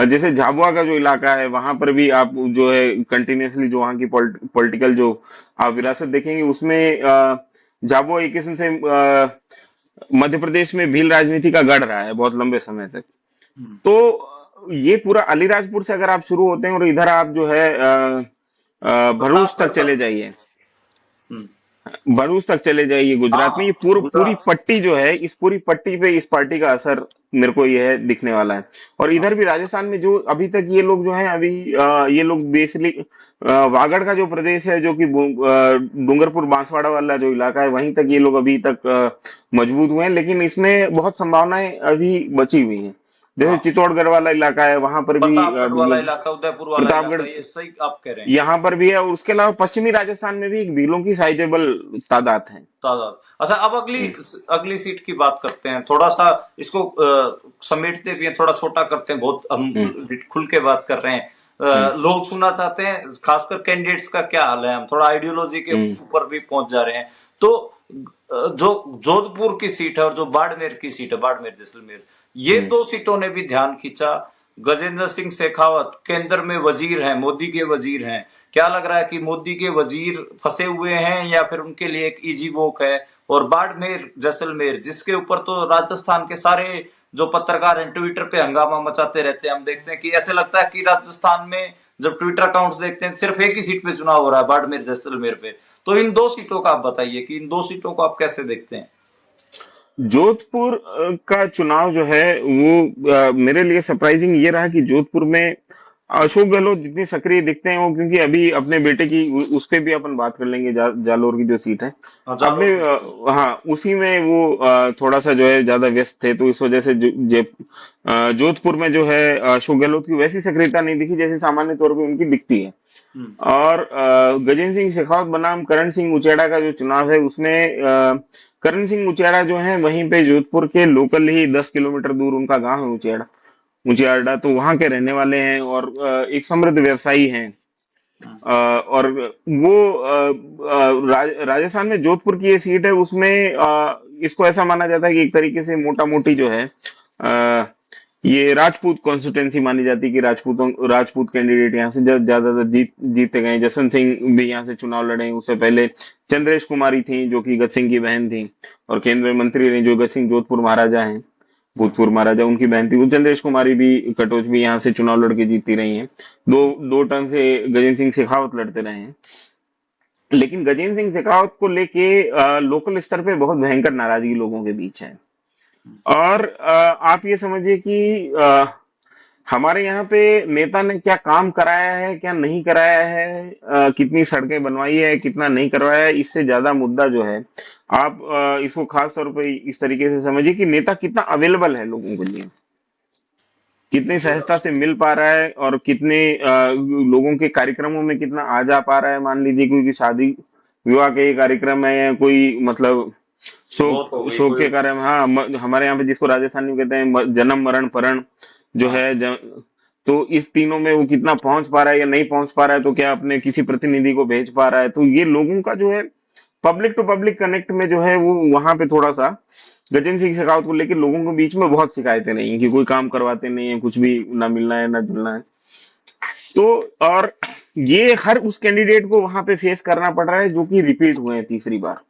B: जैसे झाबुआ का जो इलाका है वहां पर भी आप जो है कंटिन्यूअसली जो वहाँ की पॉलिटिकल जो आप विरासत देखेंगे उसमें झाबुआ एक किस्म से मध्य प्रदेश में भील राजनीति का गढ़ रहा है बहुत लंबे समय तक।
A: हम्म,
B: तो ये पूरा अलीराजपुर से अगर आप शुरू होते हैं और इधर आप जो है भरूच तक
A: प्रतापगढ़
B: चले
A: तक।
B: जाइए,
A: हम्म,
B: भरूच तक चले जाइए गुजरात में, ये
A: हाँ
B: पूरी
A: गुजरात।
B: पट्टी जो है, इस पूरी पट्टी पे इस पार्टी का असर मेरे को ये है दिखने वाला है। और
A: हाँ
B: इधर भी राजस्थान में जो अभी तक ये लोग जो हैं, अभी ये लोग बेसिकली वागड़ का जो प्रदेश है, जो कि डूंगरपुर बांसवाड़ा वाला जो इलाका है, वहीं तक ये लोग अभी तक मजबूत हुए हैं, लेकिन इसमें बहुत संभावनाएं अभी बची हुई हैं। जैसे
A: हाँ,
B: चित्तौड़गढ़ वाला इलाका है, वहां पर भी
A: प्रतापगढ़ वाला
B: लोग,
A: इलाका, उदयपुर वाला
B: प्रतापगढ़
A: इलाका, ये सही आप कह रहे हैं।
B: यहाँ पर भी है, और उसके अलावा पश्चिमी राजस्थान में भी एक भीलों की साइजेबल तादाद है।
A: तादाद। अच्छा, अब अगली
B: हम्म,
A: अगली सीट की बात करते हैं, थोड़ा सा इसको समेटते भी हैं, थोड़ा छोटा करते हैं, बहुत
B: हम्म,
A: हम खुल के बात कर रहे हैं।
B: हम्म,
A: लोग सुनना चाहते हैं खासकर कैंडिडेट्स का क्या हाल है, हम थोड़ा आइडियोलॉजी के
B: हम्म,
A: ऊपर भी पहुंच जा रहे हैं। तो जो जोधपुर की सीट है और जो बाड़मेर की सीट है, बाड़मेर जैसलमेर, ये
B: हम्म,
A: दो सीटों ने भी ध्यान खींचा। गजेंद्र सिंह शेखावत केंद्र में वजीर हैं, मोदी के वजीर हैं। क्या लग रहा है कि मोदी के वजीर फंसे हुए हैं या फिर उनके लिए एक इजी वॉक है? और बाड़मेर जैसलमेर, जिसके ऊपर तो राजस्थान के सारे जो पत्रकार हैं ट्विटर पे हंगामा मचाते रहते हैं, हम देखते हैं कि ऐसे लगता है कि राजस्थान में जब ट्विटर अकाउंट्स देखते हैं सिर्फ एक ही सीट पे चुनाव हो रहा है, बाड़मेर जैसलमेर पे। तो इन दो सीटों का आप बताइए कि इन दो सीटों को आप कैसे देखते हैं?
B: जोधपुर का चुनाव जो है वो मेरे लिए सरप्राइजिंग ये रहा कि जोधपुर में अशोक गहलोत जितने सक्रिय दिखते हैं, वो क्योंकि अभी अपने बेटे की उस पे भी अपन बात कर लेंगे, जालोर की जो सीट है
A: हाँ,
B: अपने,
A: जालोर की सीट है।
B: हाँ उसी में वो थोड़ा सा जो है ज्यादा व्यस्त थे, तो इस वजह से जोधपुर में जो है अशोक गहलोत की वैसी सक्रियता नहीं दिखी जैसे सामान्य तौर पे उनकी दिखती है।
A: हम्म,
B: और गजेंद्र सिंह शेखावत बनाम करण सिंह उचेड़ा का जो चुनाव है उसमें करण सिंह उचेड़ा जो है वहीं पे जोधपुर के लोकल ही 10 किलोमीटर दूर उनका गांव है उचेड़ा, उचेड़ा तो वहां के रहने वाले हैं, और एक समृद्ध व्यवसायी हैं।
A: हम्म,
B: और वो राजस्थान में जोधपुर की ये सीट है, उसमें इसको ऐसा माना जाता है कि एक तरीके से मोटा मोटी जो है ये राजपूत कॉन्स्टिट्यूंसी मानी जाती है कि राजपूत कैंडिडेट यहाँ से ज्यादातर जीतते गए। जसवंत सिंह भी यहाँ से चुनाव लड़े, उससे पहले चंद्रेश कुमारी थी जो कि गत सिंह की बहन थी, और केंद्रीय मंत्री रही जो गत सिंह जोधपुर महाराजा हैं, भूतपूर्व महाराजा, उनकी बहन थी। वो चंद्रेश कुमारी भी, कटोच भी यहाँ से चुनाव लड़के जीतती रही हैं। दो दो टर्म से गजेंद्र सिंह शेखावत लड़ते रहे हैं। लेकिन गजेंद्र सिंह शेखावत को लेके लोकल स्तर पे बहुत भयंकर नाराजगी लोगों के बीच है। और आप ये समझिए कि हमारे यहाँ पे नेता ने क्या काम कराया है, क्या नहीं कराया है, कितनी सड़कें बनवाई है, कितना नहीं करवाया है, इससे ज्यादा मुद्दा जो है, आप इसको खास तौर पे इस तरीके से समझिए कि नेता कितना अवेलेबल है लोगों के लिए, कितनी
A: जी
B: सहजता से मिल पा रहा है, और कितने लोगों के कार्यक्रमों में कितना आ जा पा रहा है। मान लीजिए कोई की शादी विवाह के कार्यक्रम है, या कोई मतलब
A: मौत हो
B: शोक
A: गई
B: शोक
A: कोई।
B: के कार्यक्रम, हाँ, हमारे यहाँ पे जिसको राजस्थान में कहते हैं जन्म मरण परण जो
A: हाँ
B: है तो इस तीनों में वो कितना पहुंच पा रहा है या नहीं पहुंच पा रहा है, तो क्या अपने किसी प्रतिनिधि को भेज पा रहा है, तो ये लोगों का जो है पब्लिक टू पब्लिक कनेक्ट में जो है वो वहां पे थोड़ा सा गजेंद्र सिंह शेखावत को लेकर लोगों के बीच में बहुत शिकायतें नहीं है कि कोई काम करवाते नहीं है, कुछ भी ना मिलना है ना जुलना है। तो और ये हर उस कैंडिडेट को वहां पे फेस करना पड़ रहा है जो कि रिपीट हुए हैं तीसरी बार।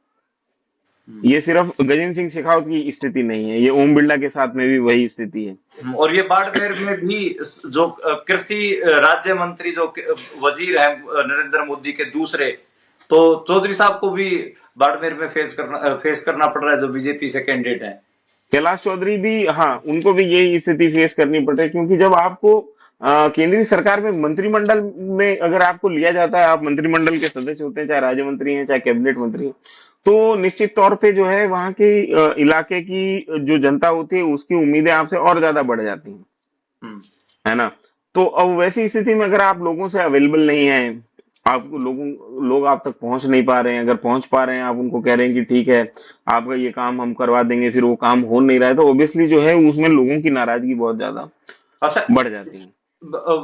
B: ये सिर्फ गजेंद्र सिंह शेखावत की स्थिति नहीं है, ये ओम बिरला के साथ में भी वही स्थिति है।
A: और ये बाड़मेर में भी जो कृषि राज्य मंत्री जो वजीर है नरेंद्र मोदी के दूसरे, तो चौधरी साहब को भी बाड़मेर में फेस करना पड़ रहा है, जो बीजेपी से कैंडिडेट है।
B: कैलाश चौधरी भी, हाँ, उनको भी यही स्थिति फेस करनी पड़ रही है, क्योंकि जब आपको केंद्रीय सरकार में मंत्रिमंडल में अगर आपको लिया जाता है, आप मंत्रिमंडल के सदस्य होते हैं, चाहे राज्य मंत्री हैं चाहे कैबिनेट मंत्री हैं, तो निश्चित तौर पे जो है वहां के इलाके की जो जनता होती है उसकी उम्मीदें आपसे और ज्यादा बढ़ जाती हैं,
A: हम्म।
B: है ना। तो अब वैसी स्थिति में अगर आप लोगों से अवेलेबल नहीं है, आप लोग आप तक पहुंच नहीं पा रहे हैं, अगर पहुंच पा रहे हैं आप उनको कह रहे हैं कि ठीक है आपका ये काम हम करवा देंगे, फिर वो काम हो नहीं रहा है, तो ऑब्वियसली जो है उसमें लोगों की नाराजगी बहुत ज्यादा
A: अच्छा
B: बढ़ जाती है।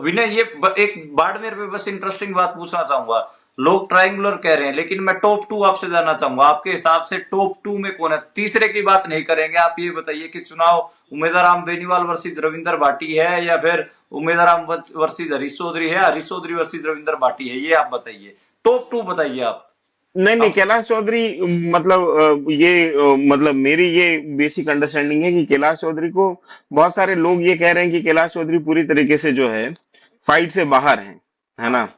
A: विनय, ये एक बाड़मेर में बस इंटरेस्टिंग बात पूछना चाहूंगा। लोग ट्रायंगुलर कह रहे हैं, लेकिन मैं टॉप टू आपसे जानना चाहूंगा, आपके हिसाब से टॉप टू में कौन है? तीसरे की बात नहीं करेंगे, आप ये बताइए कि चुनाव उमेदवार राम बेनीवाल वर्सेस रविंदर भाटी है, या फिर उमेदवार राम वर्सेस हरीश चौधरी है, हरीश चौधरी वर्सेस रविंदर भाटी है? ये आप बताइए, टॉप टू बताइए आप।
B: नहीं नहीं,
A: अब
B: कैलाश चौधरी, मतलब मतलब मेरी ये बेसिक अंडरस्टैंडिंग है कि कैलाश चौधरी को, बहुत सारे लोग ये कह रहे हैं कि कैलाश चौधरी पूरी तरीके से जो है फाइट से बाहर है ना।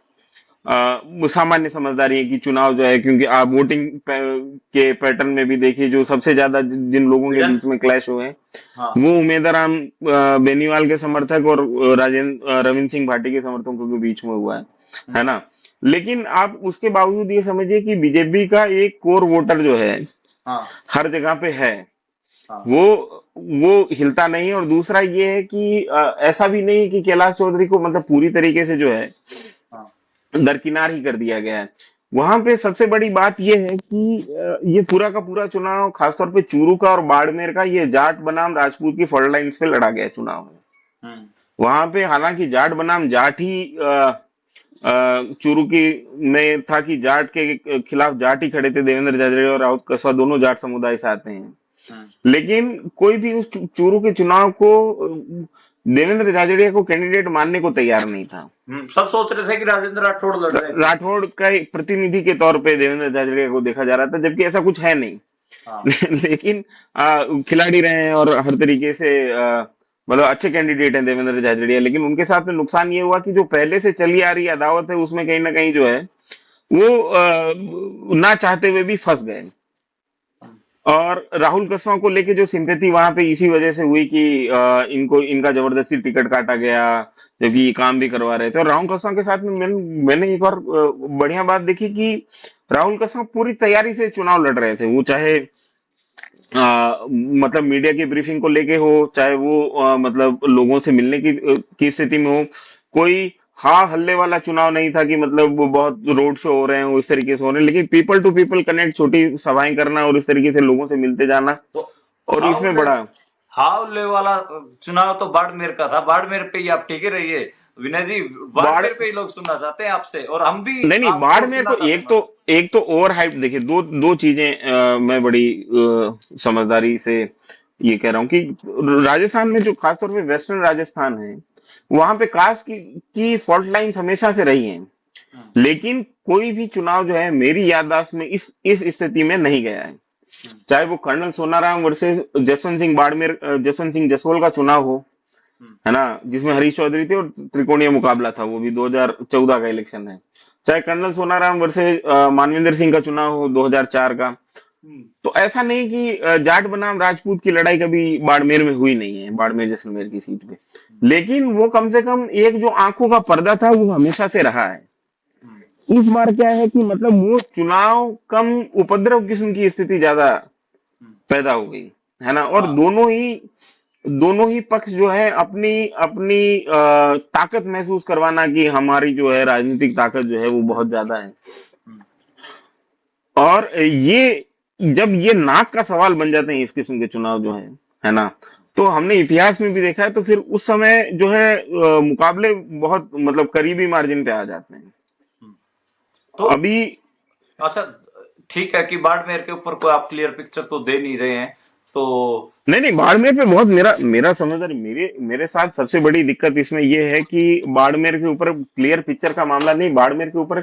A: हाँ
B: वो सामान्य समझदारी है कि चुनाव जो है, क्योंकि आप वोटिंग के पैटर्न में भी देखिए जो सबसे ज्यादा जिन लोगों के
A: विलन,
B: बीच में क्लैश हुए हैं
A: हाँ
B: वो उमेदवार राम बेनीवाल के समर्थक और राजेंद्र रविंद्र सिंह भाटी के समर्थकों के बीच में हुआ है ना। लेकिन आप उसके बावजूद ये समझिए कि बीजेपी का एक कोर वोटर जो है
A: हाँ
B: हर जगह पे है,
A: हाँ
B: वो हिलता नहीं है। और दूसरा ये है कि ऐसा भी नहीं है कि कैलाश चौधरी को मतलब पूरी तरीके से जो है
A: हाँ
B: दरकिनार ही कर दिया गया है। वहां पे सबसे बड़ी बात यह है कि ये पूरा का पूरा चुनाव, खासतौर पे चूरू का और बाड़मेर का, ये जाट बनाम राजपूत की फॉल्ट लाइन्स पे लड़ा गया चुनाव है।
A: हम्म
B: वहां पे हालांकि जाट बनाम जाट ही चूरू की में था कि जाट के खिलाफ जाट ही खड़े थे, देवेंद्र झाझड़िया और राउत कस्बा दोनों जाट समुदाय से आते हैं।
A: हम्म
B: लेकिन कोई भी उस चूरू के चुनाव को देवेंद्र झाझड़िया को कैंडिडेट मानने को तैयार नहीं था।
A: सब सोच रहे थे कि राजेंद्र राठौड़ लड़ रहे हैं।
B: राठौड़ का एक प्रतिनिधि के तौर पे देवेंद्र झाझड़िया को देखा जा रहा था, जबकि ऐसा कुछ है नहीं।
A: हाँ
B: लेकिन खिलाड़ी रहे हैं और हर तरीके से मतलब अच्छे कैंडिडेट हैं देवेंद्र झाझड़िया, लेकिन उनके साथ में नुकसान ये हुआ कि जो पहले से चली आ रही अदावत है उसमें कहीं ना कहीं जो है वो ना चाहते हुए भी फंस गए। और राहुल कसवा को लेके जो सिंपैथी वहां पे इसी वजह से हुई कि इनका जबरदस्ती टिकट काटा गया, जबकि ये काम भी करवा रहे थे। और राहुल कसवा के साथ में मैंने एक और बढ़िया बात देखी कि राहुल कसवा पूरी तैयारी से चुनाव लड़ रहे थे। वो चाहे मतलब मीडिया की ब्रीफिंग को लेके हो, चाहे वो मतलब लोगों से मिलने की स्थिति में हो, कोई हा हल्ले वाला चुनाव नहीं था कि मतलब वो बहुत रोड शो हो रहे हैं उस तरीके से हो रहे हैं, लेकिन पीपल टू पीपल कनेक्ट, छोटी सभाएं करना और इस तरीके से लोगों से मिलते जाना,
A: तो
B: और इसमें
A: हाउले
B: बड़ा।
A: हाउले वाला चुनाव तो बाड़मेर का था। बाड़मेर पे ही आप टिके रहिए विनय जी,
B: बाढ़
A: बाड़मेर पे ही लोग सुनना चाहते हैं आपसे, और हम भी
B: नहीं नहीं,
A: आपको
B: बाढ़ में
A: सुनना
B: तो
A: चाहते
B: एक तो ओवर हाइप। देखिए, दो चीजें मैं बड़ी समझदारी से ये कह रहा हूँ कि राजस्थान में जो खासतौर पे वेस्टर्न राजस्थान है, वहां पे कास्ट की फॉल्ट लाइन्स हमेशा से रही हैं,
A: हैं।
B: लेकिन कोई भी चुनाव जो है मेरी याददाश्त में इस स्थिति में नहीं गया है। चाहे वो कर्नल सोनाराम वर्सेस जसवंत सिंह बाड़मेर, जसवंत सिंह जसोल का चुनाव हो, है ना, जिसमें हरीश चौधरी थे और त्रिकोणीय मुकाबला था, वो भी 2014 का इलेक्शन है। चाहे कर्नल सोनाराम वर्सेस मानवेंद्र सिंह का चुनाव हो 2004 का। तो ऐसा नहीं कि जाट बनाम राजपूत की लड़ाई कभी बाड़मेर में हुई नहीं है, बाड़मेर जैसलमेर की सीट पे। लेकिन वो कम से कम एक जो आंखों का पर्दा था वो हमेशा से रहा है। इस बार क्या है कि मतलब वो चुनाव कम उपद्रव किस्म की स्थिति ज्यादा पैदा हो गई, है ना। और
A: हाँ।
B: दोनों ही पक्ष जो है अपनी अपनी ताकत महसूस करवाना कि हमारी जो है राजनीतिक ताकत जो है वो बहुत ज्यादा है। और ये जब ये नाक का सवाल बन जाते हैं इस किस्म के चुनाव जो है ना, तो हमने इतिहास में भी देखा है। तो फिर उस समय जो है मुकाबले बहुत मतलब करीबी मार्जिन पे आ जाते हैं।
A: तो
B: अभी
A: अच्छा, ठीक है कि बाड़मेर के ऊपर कोई आप क्लियर पिक्चर तो दे नहीं रहे हैं, तो
B: नहीं नहीं, बाड़मेर पे बहुत मेरा मेरा समझदार मेरे मेरे साथ सबसे बड़ी दिक्कत इसमें ये है कि बाड़मेर के ऊपर क्लियर पिक्चर का मामला नहीं, बाड़मेर के ऊपर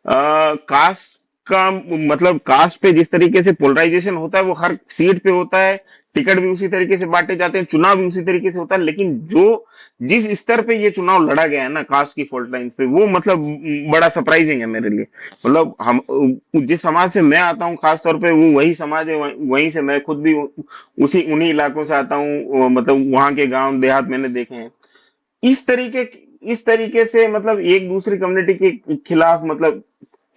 B: कास्ट का मतलब कास्ट पे जिस तरीके से पोलराइजेशन होता है वो हर सीट पे होता है, टिकट भी उसी तरीके से बांटे जाते हैं, चुनाव भी उसी तरीके से होता है। लेकिन जो जिस स्तर पे ये चुनाव लड़ा गया है ना कास्ट की फॉल्ट लाइन्स पे, वो मतलब बड़ा सरप्राइजिंग है मेरे लिए। मतलब हम जिस समाज से मैं आता हूँ खास तौर पे वो वही समाज है, वहीं से मैं खुद भी उसी उन्हीं इलाकों से आता हूँ, मतलब वहां के गांव देहात मैंने देखे हैं। इस तरीके से मतलब एक दूसरी कम्युनिटी के खिलाफ मतलब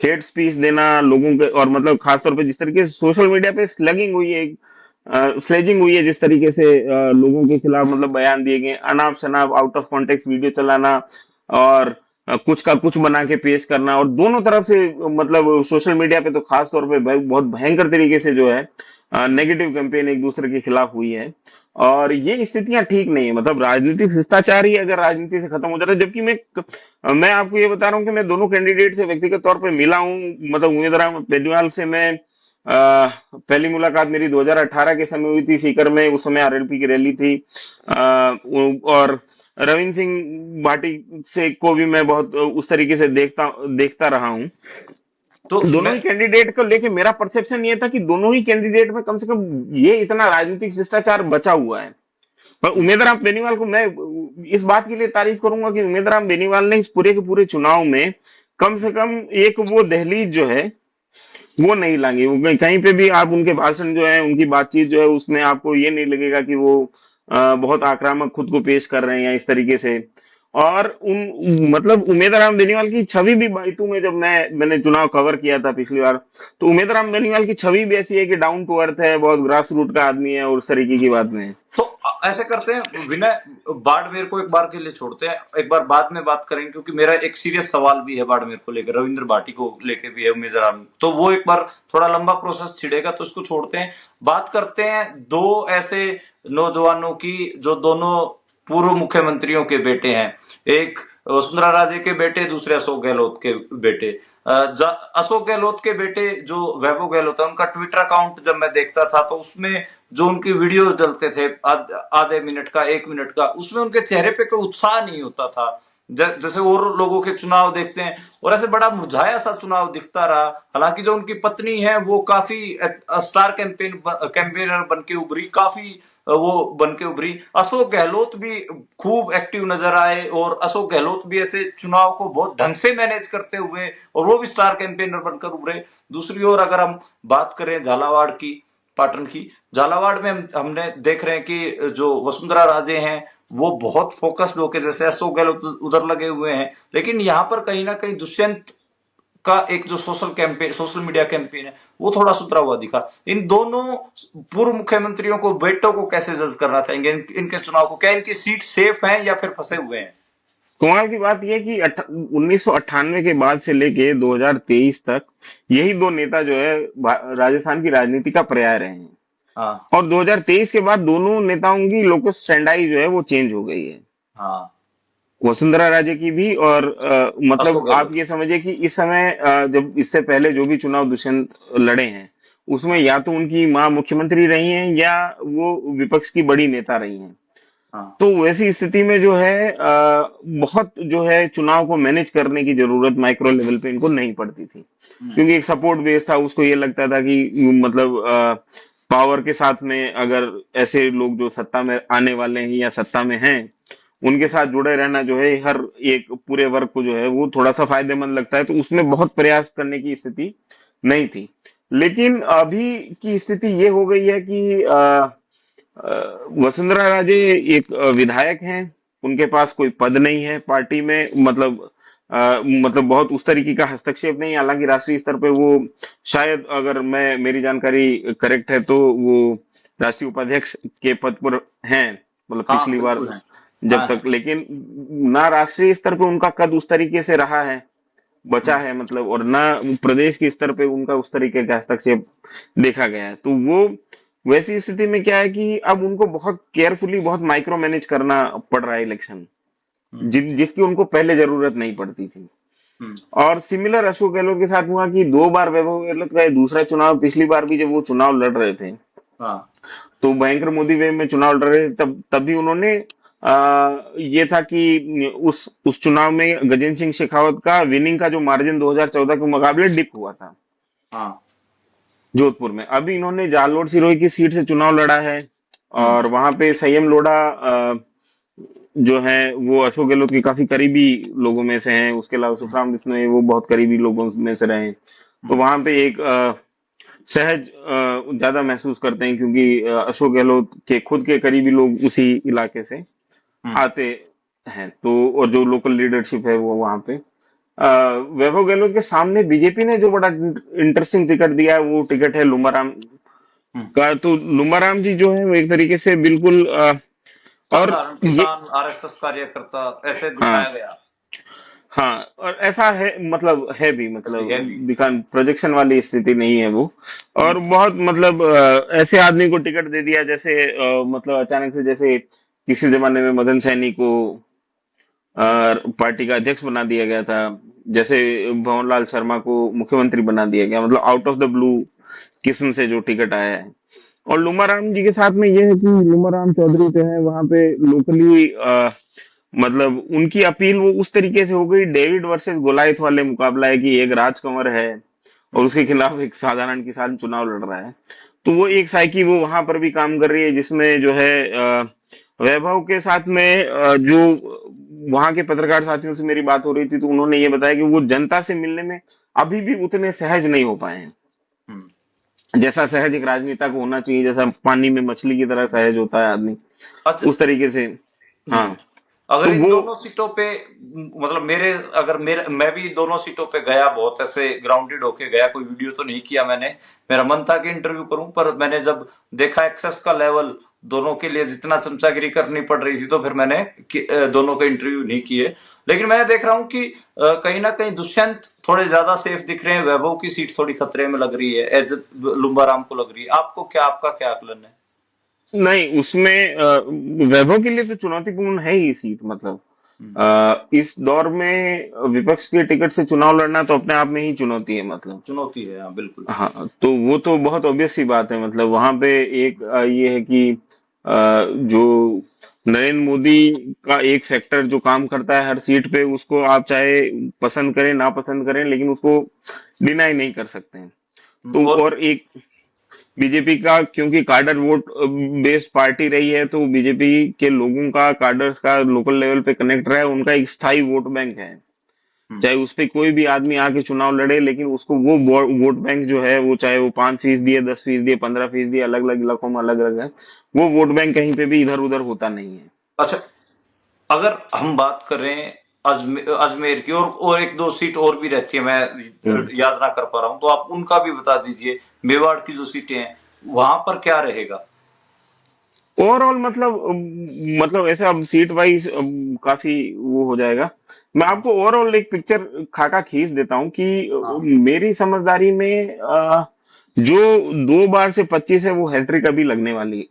B: हेट स्पीच देना लोगों के, और मतलब खासतौर पे जिस तरीके से सोशल मीडिया पे स्लगिंग हुई है, स्लेजिंग हुई है, जिस तरीके से लोगों के खिलाफ मतलब बयान दिए गए, अनाप शनाप आउट ऑफ कॉन्टेक्स्ट वीडियो चलाना और कुछ का कुछ बना के पेश करना, और दोनों तरफ से मतलब सोशल मीडिया पे तो खास तौर पे बहुत भयंकर तरीके से जो है नेगेटिव कैंपेन एक दूसरे के खिलाफ हुई है। और ये स्थितियां ठीक नहीं है, मतलब राजनीतिक शिष्टाचार ही अगर राजनीति से खत्म हो जाता है। जबकि मैं आपको ये बता रहा हूँ कि मैं दोनों कैंडिडेट से व्यक्तिगत तौर पे मिला हूँ, मतलब उम्मीदवार बेनीवाल से मैं पहली मुलाकात मेरी 2018 के समय हुई थी सीकर में, उस समय आरएलपी की रैली थी। और रविंद्र सिंह भाटी से को भी मैं बहुत उस तरीके से देखता रहा हूँ।
A: तो
B: दोनों
A: मैं
B: ही कैंडिडेट को लेके मेरा परसेप्शन ये था कि दोनों ही कैंडिडेट में कम से कम ये इतना राजनीतिक शिष्टाचार बचा हुआ है। पर उमेद राम बेनीवाल को मैं इस बात के लिए तारीफ करूंगा कि उमेद राम बेनीवाल ने इस पूरे के पूरे चुनाव में कम से कम एक वो दहलीज जो है वो नहीं लांगी। वो कहीं पे भी आप उनके भाषण जो है, उनकी बातचीत जो है, उसमें आपको ये नहीं लगेगा कि वो बहुत आक्रामक खुद को पेश कर रहे हैं या इस तरीके से। और उन मतलब उमेद राम बेनीवाल की छवि भी बाइतू में जब मैंने चुनाव कवर किया था पिछली बार, तो उमेद राम बेनीवाल की छवि भी ऐसी है कि डाउन टू अर्थ है, बहुत ग्रास रूट का आदमी है और उस तरीके की बात में है।
A: तो ऐसे करते हैं विनय, बाड़मेर को एक बार के लिए छोड़ते हैं, एक बार बाद में बात करेंगे, क्योंकि मेरा एक सीरियस सवाल भी है बाड़मेर को लेकर, रविंद्र भाटी को लेकर भी है उम्मीदवार, तो वो एक बार थोड़ा लंबा प्रोसेस छिड़ेगा, तो इसको छोड़ते हैं। बात करते हैं दो ऐसे नौजवानों की जो दोनों पूर्व मुख्यमंत्रियों के बेटे हैं, एक वसुंधरा राजे के बेटे, दूसरे अशोक गहलोत के बेटे। अशोक गहलोत के बेटे जो वैभव गहलोत है, उनका ट्विटर अकाउंट जब मैं देखता था तो उसमें जो उनकी वीडियोस डलते थे आधे मिनट का, 1 मिनट का, उसमें उनके चेहरे पे कोई उत्साह नहीं होता था, जैसे और लोगों के चुनाव देखते हैं, और ऐसे बड़ा मुरझाया सा चुनाव दिखता रहा। हालांकि जो उनकी पत्नी है वो काफी स्टार कैंपेनर बन के उभरी, काफी वो बन के उभरी। अशोक गहलोत भी खूब एक्टिव नजर आए, और अशोक गहलोत भी ऐसे चुनाव को बहुत ढंग से मैनेज करते हुए, और वो भी स्टार कैंपेनर बनकर उभरे। दूसरी ओर अगर हम बात करें झालावाड़ की, पाटन की, झालावाड़ में हमने देख रहे हैं कि जो वसुंधरा राजे हैं वो बहुत फोकस्ड होकर, जैसे अशोक गहलोत उधर लगे हुए हैं, लेकिन यहाँ पर कहीं ना कहीं दुष्यंत का एक जो सोशल मीडिया कैंपेन है वो थोड़ा सुधरा हुआ दिखा। इन दोनों पूर्व मुख्यमंत्रियों को, बेटों को कैसे जज करना चाहेंगे इनके चुनाव को? क्या इनकी सीट सेफ है या फिर फंसे हुए हैं?
B: कमाल की बात यह कि 1998 के बाद से लेके 2023 तक यही दो नेता जो है राजस्थान की राजनीति का पर्याय रहे हैं।
A: हाँ।
B: और 2023 के बाद दोनों नेताओं की लोकस स्टैंडाई जो है वो चेंज हो गई है।
A: हाँ।
B: वसुंधरा राजे की भी, और
A: अशोक
B: मतलब आप
A: गहलोत।
B: ये समझिए कि इस समय जब इससे पहले जो भी चुनाव दुष्यंत लड़े हैं उसमें या तो उनकी मां मुख्यमंत्री रही हैं या वो विपक्ष की बड़ी नेता रही हैं।
A: हाँ।
B: तो वैसी स्थिति में जो है बहुत जो है चुनाव को मैनेज करने की जरूरत माइक्रो लेवल पे इनको नहीं पड़ती थी, क्योंकि एक सपोर्ट बेस था। उसको ये लगता था कि मतलब पावर के साथ में अगर ऐसे लोग जो सत्ता में आने वाले हैं या सत्ता में हैं उनके साथ जुड़े रहना जो है हर एक पूरे वर्ग को जो है वो थोड़ा सा फायदेमंद लगता है, तो उसमें बहुत प्रयास करने की स्थिति नहीं थी। लेकिन अभी की स्थिति ये हो गई है कि वसुंधरा राजे एक विधायक हैं, उनके पास कोई पद नहीं है पार्टी में, मतलब बहुत उस तरीके का हस्तक्षेप नहीं है। हालांकि राष्ट्रीय स्तर पे वो शायद, अगर मैं मेरी जानकारी करेक्ट है तो वो राष्ट्रीय उपाध्यक्ष के पद पर हैं, मतलब
A: हाँ
B: पिछली बार
A: बिल्कुल है।
B: जब
A: हाँ
B: तक,
A: है।
B: लेकिन ना राष्ट्रीय स्तर पे उनका कद उस तरीके से रहा है, बचा
A: हम्म,
B: है मतलब, और ना प्रदेश के स्तर पे उनका उस तरीके का हस्तक्षेप देखा गया है। तो वो वैसी स्थिति में क्या है कि अब उनको बहुत केयरफुली, बहुत माइक्रो मैनेज करना पड़ रहा है इलेक्शन,
A: हम्म,
B: जिसकी उनको पहले जरूरत नहीं पड़ती थी।
A: हम्म,
B: और सिमिलर अशोक गहलोत के साथ हुआ कि 2 बार वैभव गहलोत का ये दूसरा चुनाव, पिछली बार भी जब वो चुनाव लड़ रहे थे
A: हाँ
B: तो भयंकर मोदी वेव में चुनाव लड़ रहे थे, तब भी उन्होंने ये था कि उस चुनाव में गजेंद्र सिंह शेखावत का विनिंग का जो मार्जिन 2014 के मुकाबले डिप हुआ था
A: हाँ।
B: जोधपुर में। अभी इन्होंने जालोर सिरोही की सीट से चुनाव लड़ा है,
A: हम्म,
B: और वहां पे संयम लोढ़ा जो है वो अशोक गहलोत के काफी करीबी लोगों में से हैं। उसके अलावा
A: हम्म,
B: सुखराम बिश्नोई वो बहुत करीबी लोगों में से रहे हैं। तो
A: हम्म,
B: वहां पे एक सहज ज्यादा महसूस करते हैं, क्योंकि अशोक गहलोत के खुद के करीबी लोग उसी इलाके से
A: हम्म,
B: आते हैं। तो और जो लोकल लीडरशिप है वो वहां पे वैभव गहलोत के सामने बीजेपी ने जो बड़ा इंटरेस्टिंग टिकट दिया है वो टिकट है लुम्बाराम
A: हम्म।
B: का। तो लुम्बाराम जी जो है वो एक तरीके से बिल्कुल और
A: साधारण
B: ये,
A: किसान, आरएसएस कार्यकर्ता, ऐसे
B: हाँ
A: दिखाया गया।
B: हाँ, और ऐसा है, मतलब है भी, मतलब
A: है भी।
B: दिखा प्रोजेक्शन वाली स्थिति नहीं है वो।
A: हम्म,
B: और बहुत मतलब ऐसे आदमी को टिकट दे दिया जैसे मतलब अचानक से, जैसे किसी जमाने में मदन सैनी को पार्टी का अध्यक्ष बना दिया गया था, जैसे भंवरलाल शर्मा को मुख्यमंत्री बना दिया गया, मतलब आउट ऑफ द ब्लू किस्म से जो टिकट आया है। और लुम्बाराम जी के साथ में ये है कि लुम्बाराम चौधरी जो है वहां पे लोकली, मतलब उनकी अपील वो उस तरीके से हो गई, डेविड वर्सेस गोलायत वाले मुकाबला है कि एक राजकंवर है और उसके खिलाफ एक साधारण किसान चुनाव लड़ रहा है। तो वो एक साइकी वो वहां पर भी काम कर रही है, जिसमें जो है वैभव के साथ में जो वहां के पत्रकार साथियों से मेरी बात हो रही थी तो उन्होंने ये बताया कि वो जनता से मिलने में अभी भी उतने सहज नहीं हो पाए हैं,
A: हम्म।
B: जैसा सहज एक राजनेता को होना चाहिए, जैसा पानी में मछली की तरह सहज होता है आदमी,
A: अच्छा।
B: उस तरीके से। हाँ,
A: हम्म। अगर
B: तो
A: इन
B: वो,
A: दोनों सीटों पे, मतलब मेरे, अगर मेरे, मैं भी दोनों सीटों पे गया, बहुत ऐसे ग्राउंडेड होके गया, कोई वीडियो तो नहीं किया मैंने। मेरा मन था कि इंटरव्यू करूं, पर मैंने जब देखा एक्सेस का लेवल दोनों के लिए जितना चमचागिरी करनी पड़ रही थी, तो फिर मैंने दोनों के इंटरव्यू नहीं किए। लेकिन मैं देख रहा हूं कि कहीं ना कहीं दुष्यंत थोड़े ज्यादा सेफ दिख रहे हैं, वैभव की सीट थोड़ी खतरे में लग रही है, एज लुम्बाराम को लग रही है। आपको क्या, आपका क्या आकलन है?
B: नहीं उसमें वैभव के लिए तो चुनौतीपूर्ण है ही सीट, मतलब
A: हम्म,
B: इस दौर में विपक्ष के टिकट से चुनाव लड़ना तो अपने आप में ही चुनौती है, मतलब।
A: चुनौती है, हाँ बिल्कुल।
B: हाँ, तो वो तो बहुत ऑब्वियस सी बात है, मतलब वहां पे एक ये है कि जो नरेंद्र मोदी का एक फैक्टर जो काम करता है हर सीट पे, उसको आप चाहे पसंद करें ना पसंद करें, लेकिन उसको डिनाई नहीं कर सकते हैं। तो
A: और
B: और एक बीजेपी का, क्योंकि कार्डर वोट बेस्ड पार्टी रही है, तो बीजेपी के लोगों का, कार्डर्स का लोकल लेवल पे कनेक्ट रहा है, उनका एक स्थायी वोट बैंक है।
A: हम्म,
B: चाहे उस पे कोई भी आदमी आके चुनाव लड़े, लेकिन उसको वो वोट बैंक जो है, वो चाहे वो 5% है, 10% है, 15% है, अलग अलग इलाकों में अलग अलग है, वो वोट बैंक कहीं पे भी इधर उधर होता नहीं है।
A: अच्छा। अगर हम बात करें अजमेर की, और एक दो सीट और भी रहती है, मैं
B: हम्म।
A: याद ना कर पा रहा हूं, तो आप उनका भी बता दीजिए। मेवाड़ की जो सीटें हैं, वहां पर क्या रहेगा?
B: ओवरऑल मतलब मतलब ऐसे अब सीट वाइज काफी वो हो जाएगा। मैं
A: हाँ,
B: आपको ओवरऑल एक पिक्चर खाका खींच देता हूँ कि
A: हाँ।
B: मेरी समझदारी में जो 2 बार से 25 है वो हैट्रिक अभी लगने वाली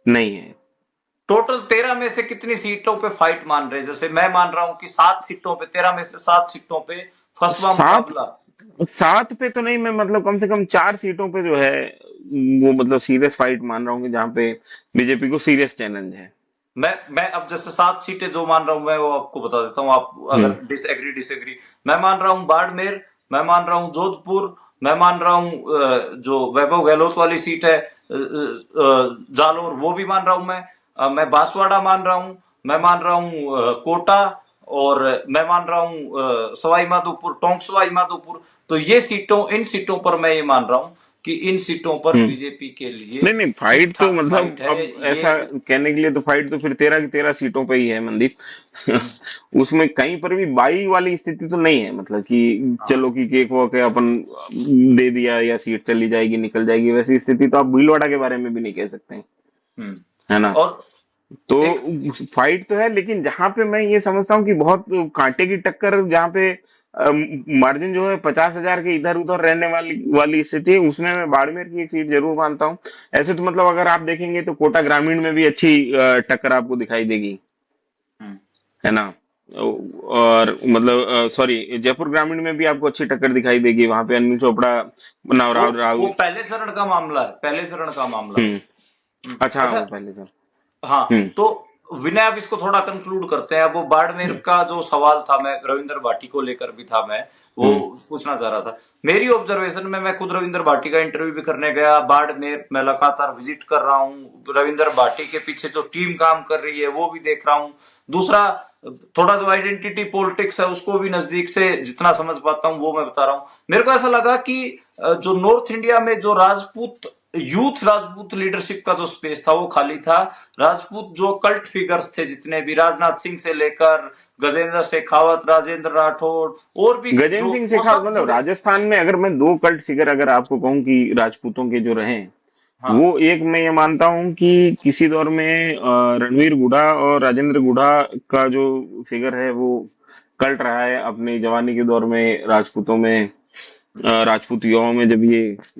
B: नहीं है।
A: टोटल 13 में से कितनी सीटों पे फाइट मान रहे हैं? जैसे मैं मान रहा हूं कि 7 सीटों पे, 13 में से 7 सीटों पे फसवा
B: सात
A: मुकाबला।
B: 7 पे तो नहीं, मैं मतलब कम से कम 4 सीटों पे जो है वो मतलब सीरियस फाइट मान रहा हूँ कि जहाँ पे बीजेपी को सीरियस चैलेंज है।
A: मैं अब जैसे 7 सीटें जो मान रहा हूं, मैं वो आपको बता देता हूं, आप अगर
B: हम्म।
A: डिसएग्री। मैं मान रहा हूं बाड़मेर, मैं मान रहा हूं जोधपुर, मैं मान रहा हूं जो वैभव गहलोत वाली सीट है जालोर, वो भी मान रहा हूं मैं। मैं बांसवाड़ा मान रहा हूं, मैं मान रहा हूँ कोटा, और मैं मान रहा हूँ सवाई माधोपुर, टोंक सवाई माधोपुर। तो ये सीटों, इन सीटों पर मैं ये मान रहा हूँ कि इन सीटों पर
B: हम्म।
A: बीजेपी के लिए
B: नहीं नहीं,
A: ठीक
B: फाइट तो
A: ठाक
B: मतलब
A: फाइट है
B: अब
A: ये।
B: ऐसा कहने के लिए तो फाइट तो फिर 13 की 13 सीटों पे ही है मनदीप।
A: हम्म,
B: उसमें कहीं पर भी बाई वाली स्थिति तो नहीं है, मतलब कि
A: हाँ।
B: चलो कि केक वॉक है अपन दे दिया या सीट चली जाएगी निकल जाएगी, वैसी स्थिति तो आप भीलवाड़ा के बारे में भी नहीं कह सकते हैं,
A: हम्म।
B: है ना।
A: और
B: तो
A: एक,
B: फाइट तो है, लेकिन जहां पे मैं ये समझता हूँ कि बहुत कांटे की टक्कर, जहां पे मार्जिन जो है 50,000 के इधर उधर रहने वाली वाली स्थिति है, उसमें मैं बाड़मेर की एक सीट जरूर मानता हूँ। ऐसे तो मतलब अगर आप देखेंगे तो कोटा ग्रामीण में भी अच्छी टक्कर आपको दिखाई देगी,
A: हम्म,
B: है ना। और मतलब सॉरी, जयपुर ग्रामीण में भी आपको अच्छी टक्कर दिखाई देगी, वहां पे अनिल चोपड़ा,
A: वो
B: नवराव
A: वो
B: राहुल।
A: पहले चरण का मामला है, पहले चरण का मामला।
B: हम्म। अच्छा, हाँ,
A: अच्छा।
B: वो पहले था।
A: हाँ,
B: हम्म।
A: तो विनय, अब इसको थोड़ा कंक्लूड करते हैं। अब वो बाड़मेर
B: हम्म।
A: का जो सवाल था, मैं रविंद्र भाटी को लेकर भी था, मैं वो
B: हम्म।
A: पूछना चाह रहा था। मेरी ऑब्जर्वेशन में, मैं खुद रविंद्र भाटी का इंटरव्यू भी करने गया बाड़मेर, मैं लगातार विजिट कर रहा हूँ, रविंद्र भाटी के पीछे जो टीम काम कर रही है वो भी देख रहा हूँ। दूसरा, थोड़ा जो आइडेंटिटी पॉलिटिक्स है उसको भी नजदीक से जितना समझ पाता हूँ वो मैं बता रहा हूँ। मेरे को ऐसा लगा कि जो नॉर्थ इंडिया में जो राजपूत यूथ, राजपूत लीडरशिप का जो स्पेस था वो खाली था। राजपूत जो कल्ट फिगर्स थे जितने भी, राजनाथ सिंह से लेकर गजेंद्र शेखावत, राजेंद्र राठौड़, और भी
B: गजेंद्र
A: जो,
B: सिंह
A: वो
B: शेखावत,
A: सब
B: मतलब
A: बूढ़े।
B: राजस्थान में अगर मैं दो कल्ट फिगर अगर आपको कहूं कि राजपूतों के जो रहे,
A: हाँ।
B: वो एक मैं ये मानता हूं कि किसी दौर में रणवीर गुढ़ा और राजेंद्र गुढ़ा का जो फिगर है वो कल्ट रहा है अपनी जवानी के दौर में राजपूतों में, राजपूत युवाओं में, जब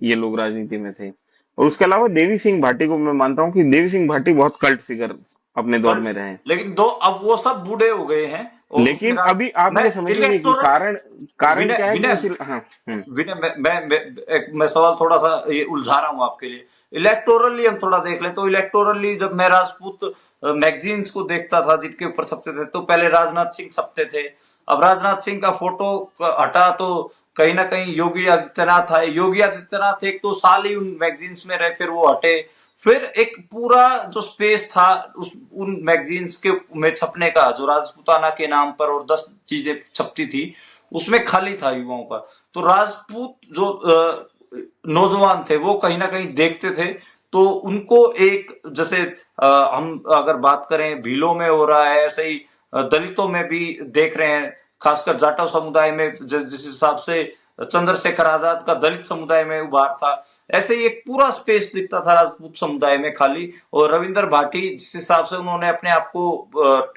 B: ये लोग राजनीति में थे। और उसके अलावा देवी सिंह भाटी को मैं मानता हूँ कि देवी सिंह भाटी बहुत कल्ट फिगर अपने दौर
A: कल्ट,
B: में रहे।
A: लेकिन दो, अब वो सब बूढ़े हो गए हैं। और उसमें
B: लेकिन अभी आप
A: मैं
B: ये समझेंगे कि
A: इलेक्टोरल,
B: कारण कारण
A: विनय
B: क्या है कि
A: विनय
B: उस हाँ। हम्म।
A: विनय मैं सवाल थोड़ा सा ये उलझा रहा हूं आपके लिए। इलेक्टोरली हम थोड़ा देख लें, तो इलेक्टोरली जब मैं राजपूत मैगजीन्स को देखता था जिनके ऊपर छपते थे, तो पहले राजनाथ सिंह छपते थे। अब राजनाथ सिंह का फोटो हटा तो कहीं ना कहीं योगी आदित्यनाथ आए। योगी आदित्यनाथ एक दो साल ही उन मैगजीन्स में रहे, फिर वो हटे। फिर एक पूरा जो स्पेस था उस उन मैगजीन्स के में छपने का, जो राजपूताना के नाम पर और 10 चीजें छपती थी, उसमें खाली था युवाओं का। तो राजपूत जो नौजवान थे वो कहीं ना कहीं देखते थे। तो उनको एक, जैसे हम अगर बात करें भीलों में हो रहा है, ऐसे ही दलितों में भी देख रहे हैं, खासकर जाटव समुदाय में जिस हिसाब से चंद्रशेखर आजाद का दलित समुदाय में उभार था, ऐसे ही एक पूरा स्पेस दिखता था राजपूत समुदाय में खाली। और रविंद्र भाटी जिस हिसाब से उन्होंने अपने आप को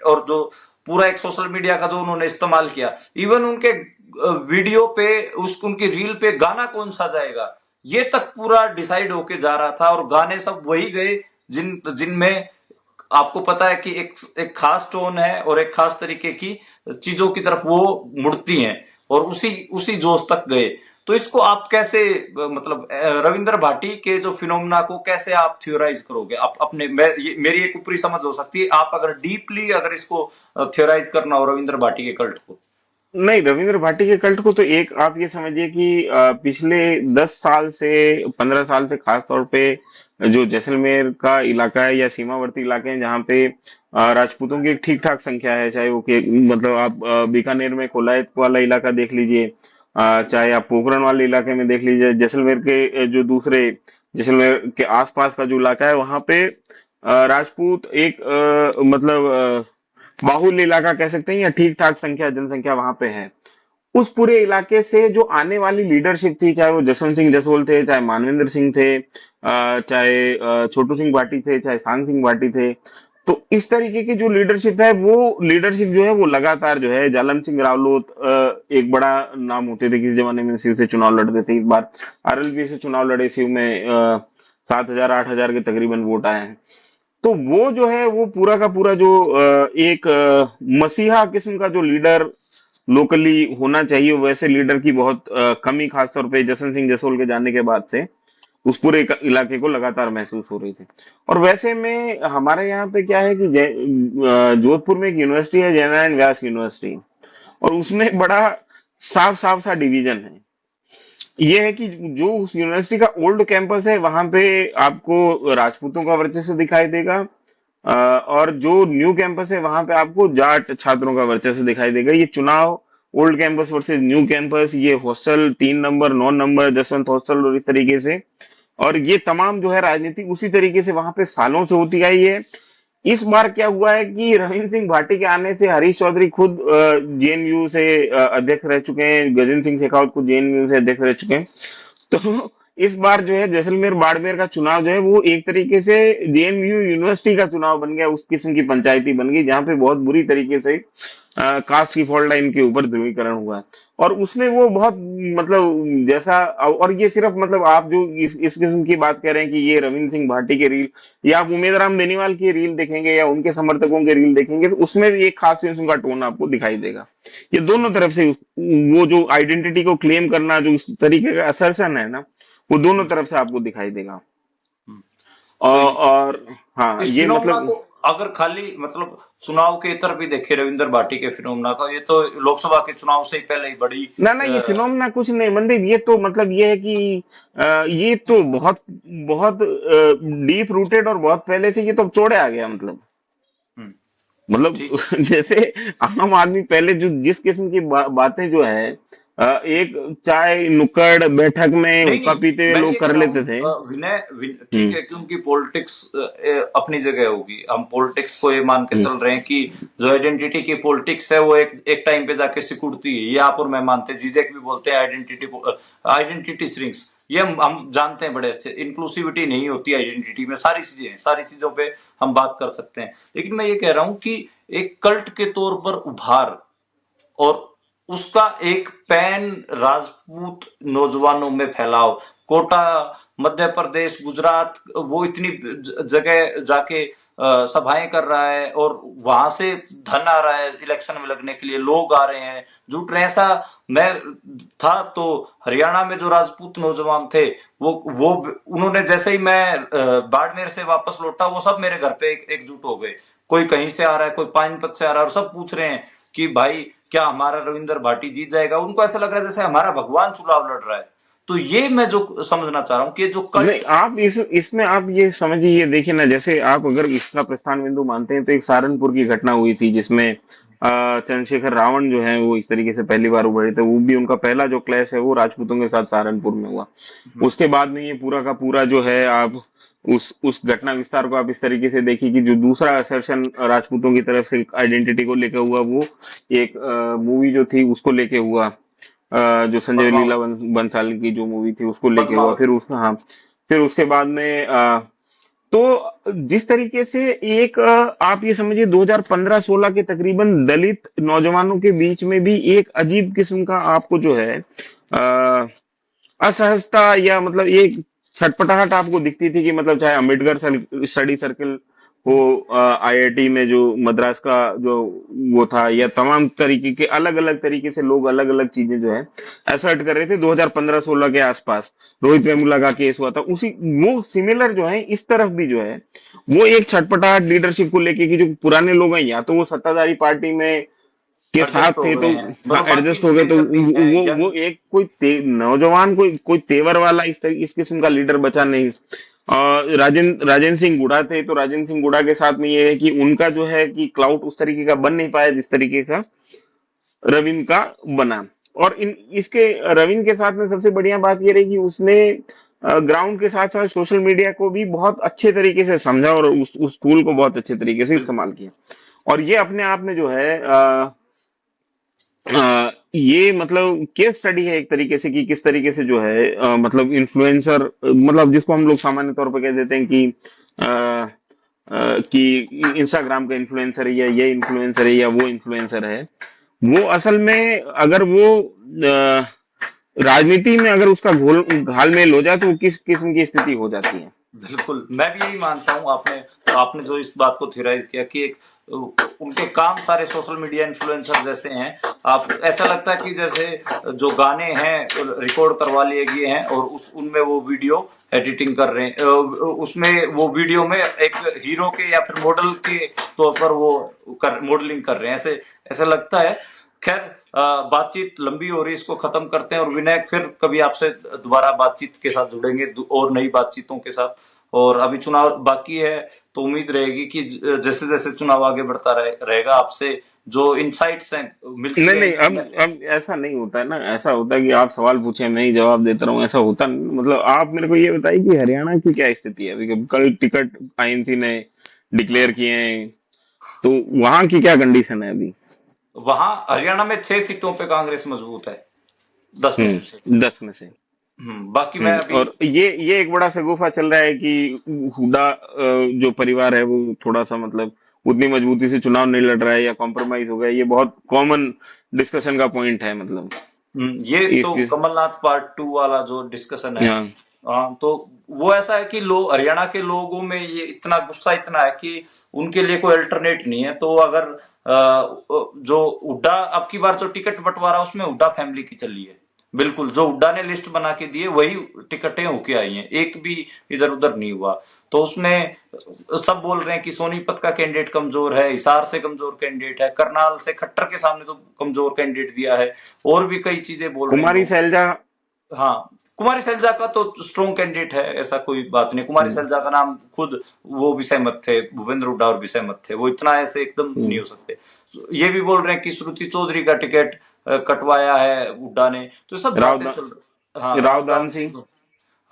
A: और जो पूरा एक सोशल मीडिया का जो उन्होंने इस्तेमाल किया, इवन उनके वीडियो पे, उस उनकी रील पे गाना कौन सा जाएगा ये तक पूरा डिसाइड होके जा रहा था। और गाने सब वही गए जिनमें आपको पता है कि एक खास टोन है और एक खास तरीके की चीजों की तरफ वो मुड़ती हैं, और उसी उसी जोश तक गए। तो इसको आप कैसे मतलब रविंद्र भाटी के जो फिनोमिना को कैसे आप थ्योराइज करोगे? आप अपने, मेरी एक ऊपरी समझ हो सकती है, आप अगर डीपली अगर इसको थ्योराइज करना हो रविंद्र भाटी के कल्ट को।
B: नहीं, रविंद्र भाटी के कल्ट को तो एक आप ये समझिए कि पिछले 10 साल से 15 साल से खास तौर पे जो जैसलमेर का इलाका है या सीमावर्ती इलाके हैं जहाँ पे राजपूतों की एक ठीक ठाक संख्या है, चाहे वो के मतलब आप बीकानेर में कोलायत वाला इलाका देख लीजिए, चाहे आप पोखरण वाले इलाके में देख लीजिए, जैसलमेर के जो दूसरे जैसलमेर के आसपास का जो इलाका है वहां पे राजपूत एक बाहुल्य इलाका कह सकते हैं या ठीक ठाक संख्या जनसंख्या वहां पे है। उस पूरे इलाके से जो आने वाली लीडरशिप थी, चाहे वो जसवंत सिंह जसोल थे, चाहे मानवेंद्र सिंह थे, चाहे छोटू सिंह भाटी थे, चाहे सांग सिंह भाटी थे, तो इस तरीके की जो लीडरशिप है वो लीडरशिप जो है वो लगातार जो है, जालन सिंह रावलोत एक बड़ा नाम होते थे किसी जमाने में, शिव से चुनाव लड़ते थे, इस बार आरएलपी से चुनाव लड़े, शिव में 7,000 8,000 के तकरीबन वोट आए हैं। तो वो जो है वो पूरा का पूरा जो एक मसीहा किस्म का जो लीडर लोकली होना चाहिए, वैसे लीडर की बहुत कमी खासतौर पे जसवंत सिंह जसोल के जाने के बाद से उस पूरे इलाके को लगातार महसूस हो रही थी। और वैसे में हमारे यहाँ पे क्या है कि जोधपुर में एक यूनिवर्सिटी है, जयनारायण व्यास यूनिवर्सिटी, और उसमें बड़ा साफ साफ सा डिवीजन है। ये है कि जो उस यूनिवर्सिटी का ओल्ड कैंपस है वहां पे आपको राजपूतों का वर्चस्व दिखाई देगा, और जो न्यू कैंपस है वहां पे आपको जाट छात्रों का वर्चस्व दिखाई देगा। ये चुनाव old campus versus new campus, ये hostel 3 number 9 number Jaswant hostel और इस तरीके से, और ये तमाम जो है राजनीति उसी तरीके से वहां पे सालों से होती आई है। इस बार क्या हुआ है कि रविंद्र सिंह भाटी के आने से हरीश चौधरी खुद जेएनयू से अध्यक्ष रह चुके हैं, गजेंद्र सिंह शेखावत खुद जेएनयू से अध्यक्ष रह चुके हैं। तो इस बार जो है जैसलमेर बाड़मेर का चुनाव जो है वो एक तरीके से जेएनयू यूनिवर्सिटी का चुनाव बन गया, उस किस्म की पंचायती बन गई जहां पे बहुत बुरी तरीके से कास्ट की फॉल्ट लाइन के ऊपर ध्रुवीकरण हुआ है। और उसमें वो बहुत मतलब जैसा, और ये सिर्फ मतलब आप जो इस किस्म की बात कह रहे हैं कि ये रविंद्र सिंह भाटी के रील या आप उमेद राम बेनीवाल की रील देखेंगे या उनके समर्थकों के रील देखेंगे तो उसमें भी एक खास किस्म का टोन आपको दिखाई देगा। ये दोनों तरफ से वो जो आइडेंटिटी को क्लेम करना जो इस तरीके का असर्शन है ना, वो दोनों तरफ से आपको दिखाई देगा।
A: तो
B: और हाँ
A: इस
B: ये
A: फिनोमना
B: मतलब
A: को अगर खाली मतलब चुनाव के तरफ भी देखे रविंद्र भाटी के फिनोमना का, ये तो लोकसभा के चुनाव से ही पहले ही बड़ी
B: ना ना, ये फिनोमिना कुछ नहीं मनदीप, ये तो मतलब ये है कि ये तो बहुत बहुत डीप रूटेड और बहुत पहले से ये तो चौड़े आ गया
A: हम्म,
B: मतलब
A: ठीक।
B: जैसे आम आदमी पहले जो जिस किस्म की बातें जो है एक चाय नुक्कड़ बैठक में
A: नहीं
B: हुक्का
A: नहीं,
B: पीते हुए
A: मैं
B: लोग
A: ये कह
B: कर
A: रहा
B: लेते
A: हूँ
B: थे।
A: ठीक
B: हम्म
A: है, क्योंकि पॉलिटिक्स अपनी जगह होगी, हम पॉलिटिक्स को ये मान के
B: हम्म
A: चल रहे हैं कि जो आइडेंटिटी की पॉलिटिक्स है वो एक टाइम पे जाके सिकुड़ती है, ये आप और मैं मानते हैं, जीजेक भी बोलते हैं आइडेंटिटी श्रिंक्स, ये हम जानते हैं बड़े अच्छे, इंक्लूसिविटी नहीं होती आइडेंटिटी में, सारी चीजें हैं, सारी चीजों पे हम बात कर सकते हैं, लेकिन मैं ये कह रहा हूँ कि एक कल्ट के तौर पर उभार और उसका एक पैन राजपूत नौजवानों में फैलाव, कोटा, मध्य प्रदेश, गुजरात, वो इतनी जगह जाके सभाएं कर रहा है और वहां से धन आ रहा है, इलेक्शन में लगने के लिए लोग आ रहे हैं, जुट रहे हैं। ऐसा मैं था तो हरियाणा में जो राजपूत नौजवान थे वो उन्होंने जैसे ही मैं बाड़मेर से वापस लौटा वो सब मेरे घर पे एकजुट हो गए, कोई कहीं से आ रहा है, कोई पानीपत से आ रहा है, और सब पूछ रहे हैं कि भाई क्या हमारा रविंद्र भाटी जीत जाएगा। उनको ऐसा लग रहा है जैसे हमारा भगवान चुनाव लड़ रहा है। तो ये मैं जो समझना चाह रहा हूँ कि जो
B: नहीं,
A: कल्ट।
B: आप इसमें आप ये समझिए, ये देखिए ना, जैसे आप अगर इसका प्रस्थान बिंदु मानते हैं तो एक सहारनपुर की घटना हुई थी जिसमें चंद्रशेखर रावण जो है वो एक तरीके से पहली बार उभरे थे, वो भी उनका पहला जो क्लैश है वो राजपूतों के साथ सहारनपुर में हुआ। उसके बाद में ये पूरा का पूरा जो है आप उस घटना विस्तार को आप इस तरीके से देखिए कि जो दूसरा असर्शन राजपूतों की तरफ से आइडेंटिटी को लेकर हुआ वो एक मूवी जो थी उसको लेके हुआ, जो संजय लीला
A: पद्मावत।
B: बंसाल की जो मूवी थी उसको लेके हुआ, फिर
A: पद्मावत।
B: उसका हाँ, फिर उसके बाद में तो जिस तरीके से एक आप ये समझिए 2015-16 के तकरीबन दलित नौजवानों के बीच में भी एक अजीब किस्म का आपको जो है असहजता या मतलब एक छटपटाहट आपको दिखती थी कि मतलब चाहे अम्बेडकर स्टडी सर्कल हो, आईआईटी में जो मद्रास का जो वो था, या तमाम तरीके के अलग अलग तरीके से लोग अलग अलग चीजें जो है असर्ट कर रहे थे 2015-16 के आसपास। रोहित वेमुला का केस हुआ था, उसी वो सिमिलर जो है इस तरफ भी जो है वो एक छटपटाहट लीडरशिप को लेके कि जो पुराने लोग हैं या तो वो सत्ताधारी पार्टी में के साथ
A: एडजस्ट हो
B: थे तो
A: गए हैं, मतलब बाकी
B: एडजस्ट हो गए, तो
A: नेचर नहीं है
B: वो
A: यंग।
B: एक कोई नौजवान कोई तेवर वाला इस किस्म का लीडर बचा नहीं। राजेंद्र सिंह गुड़ा थे, तो राजेंद्र सिंह गुड़ा के साथ में ये है कि उनका जो है कि क्लाउड उस तरीके का बन नहीं पाया जिस तरीके का रविंद्र का बना। और इसके रविंद्र के साथ में सबसे बढ़िया बात ये रही कि उसने ग्राउंड के साथ साथ सोशल मीडिया को भी बहुत अच्छे तरीके से समझा और उस टूल को बहुत अच्छे तरीके से
A: बिल्कुल।
B: इस्तेमाल किया। और ये अपने आप में जो है ये मतलब केस स्टडी है एक तरीके से कि किस तरीके से जो है मतलब इन्फ्लुएंसर, मतलब जिसको हम लोग सामान्य तौर पर कह देते हैं कि कि इंस्टाग्राम का इन्फ्लुएंसर है या ये इन्फ्लुएंसर है या वो इन्फ्लुएंसर है, वो असल में अगर वो राजनीति में अगर उसका घोल घालमेल हो जाए तो वो किस किस्म की स्थिति हो जाती है।
A: बिल्कुल, मैं भी यही मानता हूँ। आपने आपने जो इस बात को थियराइज किया कि एक उनके काम सारे सोशल मीडिया इन्फ्लुएंसर जैसे हैं, आप ऐसा लगता है कि जैसे जो गाने हैं रिकॉर्ड करवा लिए गए हैं और उनमें वो वीडियो एडिटिंग कर रहे हैं, उसमें वो वीडियो में एक हीरो के या फिर मॉडल के तौर पर वो मॉडलिंग कर रहे हैं, ऐसे ऐसा लगता है। खैर, बातचीत लंबी हो रही, इसको खत्म करते हैं और विनायक फिर कभी आपसे दोबारा बातचीत के साथ जुड़ेंगे और नई बातचीतों के साथ। और अभी चुनाव बाकी है, तो उम्मीद रहेगी कि जैसे जैसे चुनाव आगे बढ़ता रहेगा, आपसे जो इंसाइट्स हैं मिलती
B: नहीं नहीं,
A: रहेंगी।
B: अब ऐसा नहीं होता है ना, ऐसा होता है कि आप सवाल पूछे मैं ही जवाब देता रहूं, ऐसा होता नहीं। मतलब आप मेरे को ये बताइए कि हरियाणा की क्या स्थिति है अभी? कल टिकट आईएनसी ने डिक्लेयर किए हैं, तो वहां की क्या कंडीशन है अभी?
A: वहां हरियाणा में 6 सीटों पे कांग्रेस मजबूत है, 10 में से।
B: 10 में से।
A: बाकी मैं अभी।
B: और ये एक बड़ा शगुफा चल रहा है कि हुडा जो परिवार है वो थोड़ा सा मतलब उतनी मजबूती से चुनाव नहीं लड़ रहा है या कॉम्प्रोमाइज हो गया, ये बहुत कॉमन डिस्कशन का पॉइंट है मतलब
A: ये तो
B: इस
A: कमलनाथ पार्ट 2 वाला जो डिस्कशन है।
B: हाँ।
A: तो वो ऐसा है कि लोग, हरियाणा के लोगों में ये इतना गुस्सा इतना है कि उनके लिए कोई अल्टरनेट नहीं है। तो अगर जो हुड्डा अब की बार जो टिकट बंटवारा उसमें हुड्डा फैमिली की चली है, बिल्कुल जो हुड्डा ने लिस्ट बना के दी है वही टिकटें होके आई हैं, एक भी इधर उधर नहीं हुआ। तो उसमें सब बोल रहे हैं कि सोनीपत का कैंडिडेट कमजोर है, हिसार से कमजोर कैंडिडेट है, करनाल से खट्टर के सामने तो कमजोर कैंडिडेट दिया है, और भी कई चीजें बोल रहे हैं
B: कुमारी
A: लोग।
B: शैलजा।
A: हाँ, कुमारी सैलजा का तो स्ट्रॉन्ग कैंडिडेट है, ऐसा कोई बात नहीं। कुमारी
B: हम्म,
A: सैलजा का नाम खुद वो भी सहमत थे, भूपेंद्र हुड्डा और भी सहमत थे, वो इतना ऐसे एकदम नहीं
B: हम्म,
A: हो सकते। ये भी बोल रहे हैं कि श्रुति चौधरी का टिकट कटवाया है हुड्डा ने, तो सब बातें
B: रावदा
A: चल रही। हाँ,
B: रावदान
A: रावदान
B: सिंह।
A: सिंह।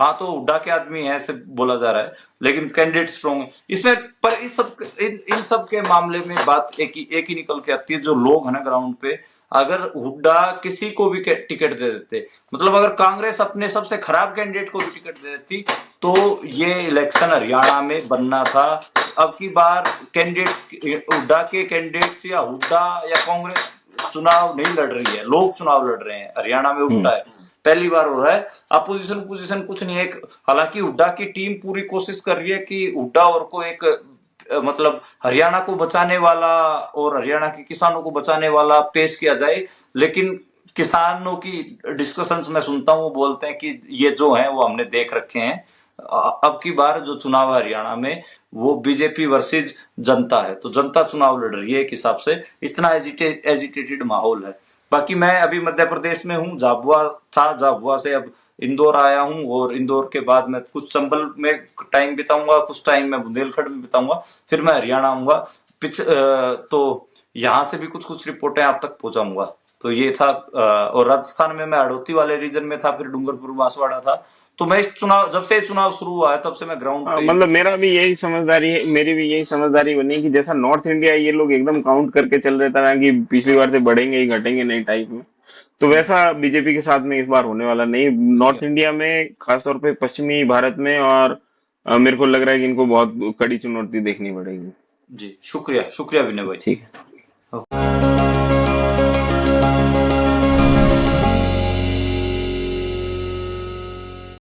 A: हाँ, तो हुड्डा के आदमी है ऐसे बोला जा रहा है, लेकिन कैंडिडेट स्ट्रॉन्ग है इसमें। पर इन सब के मामले में बात एक ही निकल के आती है, जो लोग है ना ग्राउंड पे, अगर हुड्डा किसी को भी टिकट दे देते, मतलब अगर कांग्रेस अपने सबसे खराब कैंडिडेट को भी टिकट दे देती, तो ये इलेक्शन हरियाणा में बनना था। अब की बार कैंडिडेट्स, हुड्डा के कैंडिडेट्स या हुड्डा या कांग्रेस चुनाव नहीं लड़ रही है, लोग चुनाव लड़ रहे हैं हरियाणा में,
B: हम्म,
A: उल्टा है। पहली बार हो रहा है। अपोजिशन पोजीशन कुछ नहीं है हालांकि हुड्डा की टीम पूरी कोशिश कर रही है कि हुड्डा और को एक मतलब हरियाणा को बचाने वाला और हरियाणा के किसानों को बचाने वाला पेश किया जाए, लेकिन किसानों की डिस्कशंस में सुनता हूँ, वो बोलते हैं कि ये जो है वो हमने देख रखे हैं। अब की बार जो चुनाव है हरियाणा में, वो बीजेपी वर्सेज जनता है, तो जनता चुनाव लड़ रही है एक हिसाब से, इतना एजिटेटेड माहौल है। बाकी मैं अभी मध्य प्रदेश में हूँ, झाबुआ था, झाबुआ से अब इंदौर आया हूँ, और इंदौर के बाद मैं कुछ चंबल में टाइम बिताऊंगा, कुछ टाइम मैं बुंदेलखंड में बिताऊंगा, फिर मैं हरियाणा आऊंगा। तो यहाँ से भी कुछ कुछ रिपोर्टें आप तक पहुंचाऊंगा। तो ये था। और राजस्थान में मैं हड़ौती वाले रीजन में था, फिर डूंगरपुर बांसवाड़ा था। तो मैं इस चुनाव, जब से चुनाव शुरू हुआ है तब से मैं ग्राउंड
B: हाँ,
A: पे ही हूँ।
B: मतलब मेरा भी यही समझदारी है, मेरी भी यही समझदारी बनी कि जैसा नॉर्थ इंडिया ये लोग एकदम काउंट करके चल रहे थे ना कि पिछली बार से बढ़ेंगे ही घटेंगे नहीं टाइप में, तो वैसा बीजेपी के साथ में इस बार होने वाला नहीं। नॉर्थ इंडिया में खासतौर पे पश्चिमी भारत में, और मेरे को लग रहा है कि इनको बहुत कड़ी चुनौती देखनी पड़ेगी।
A: जी, शुक्रिया शुक्रिया विनय
B: ठीक है।
A: भाई।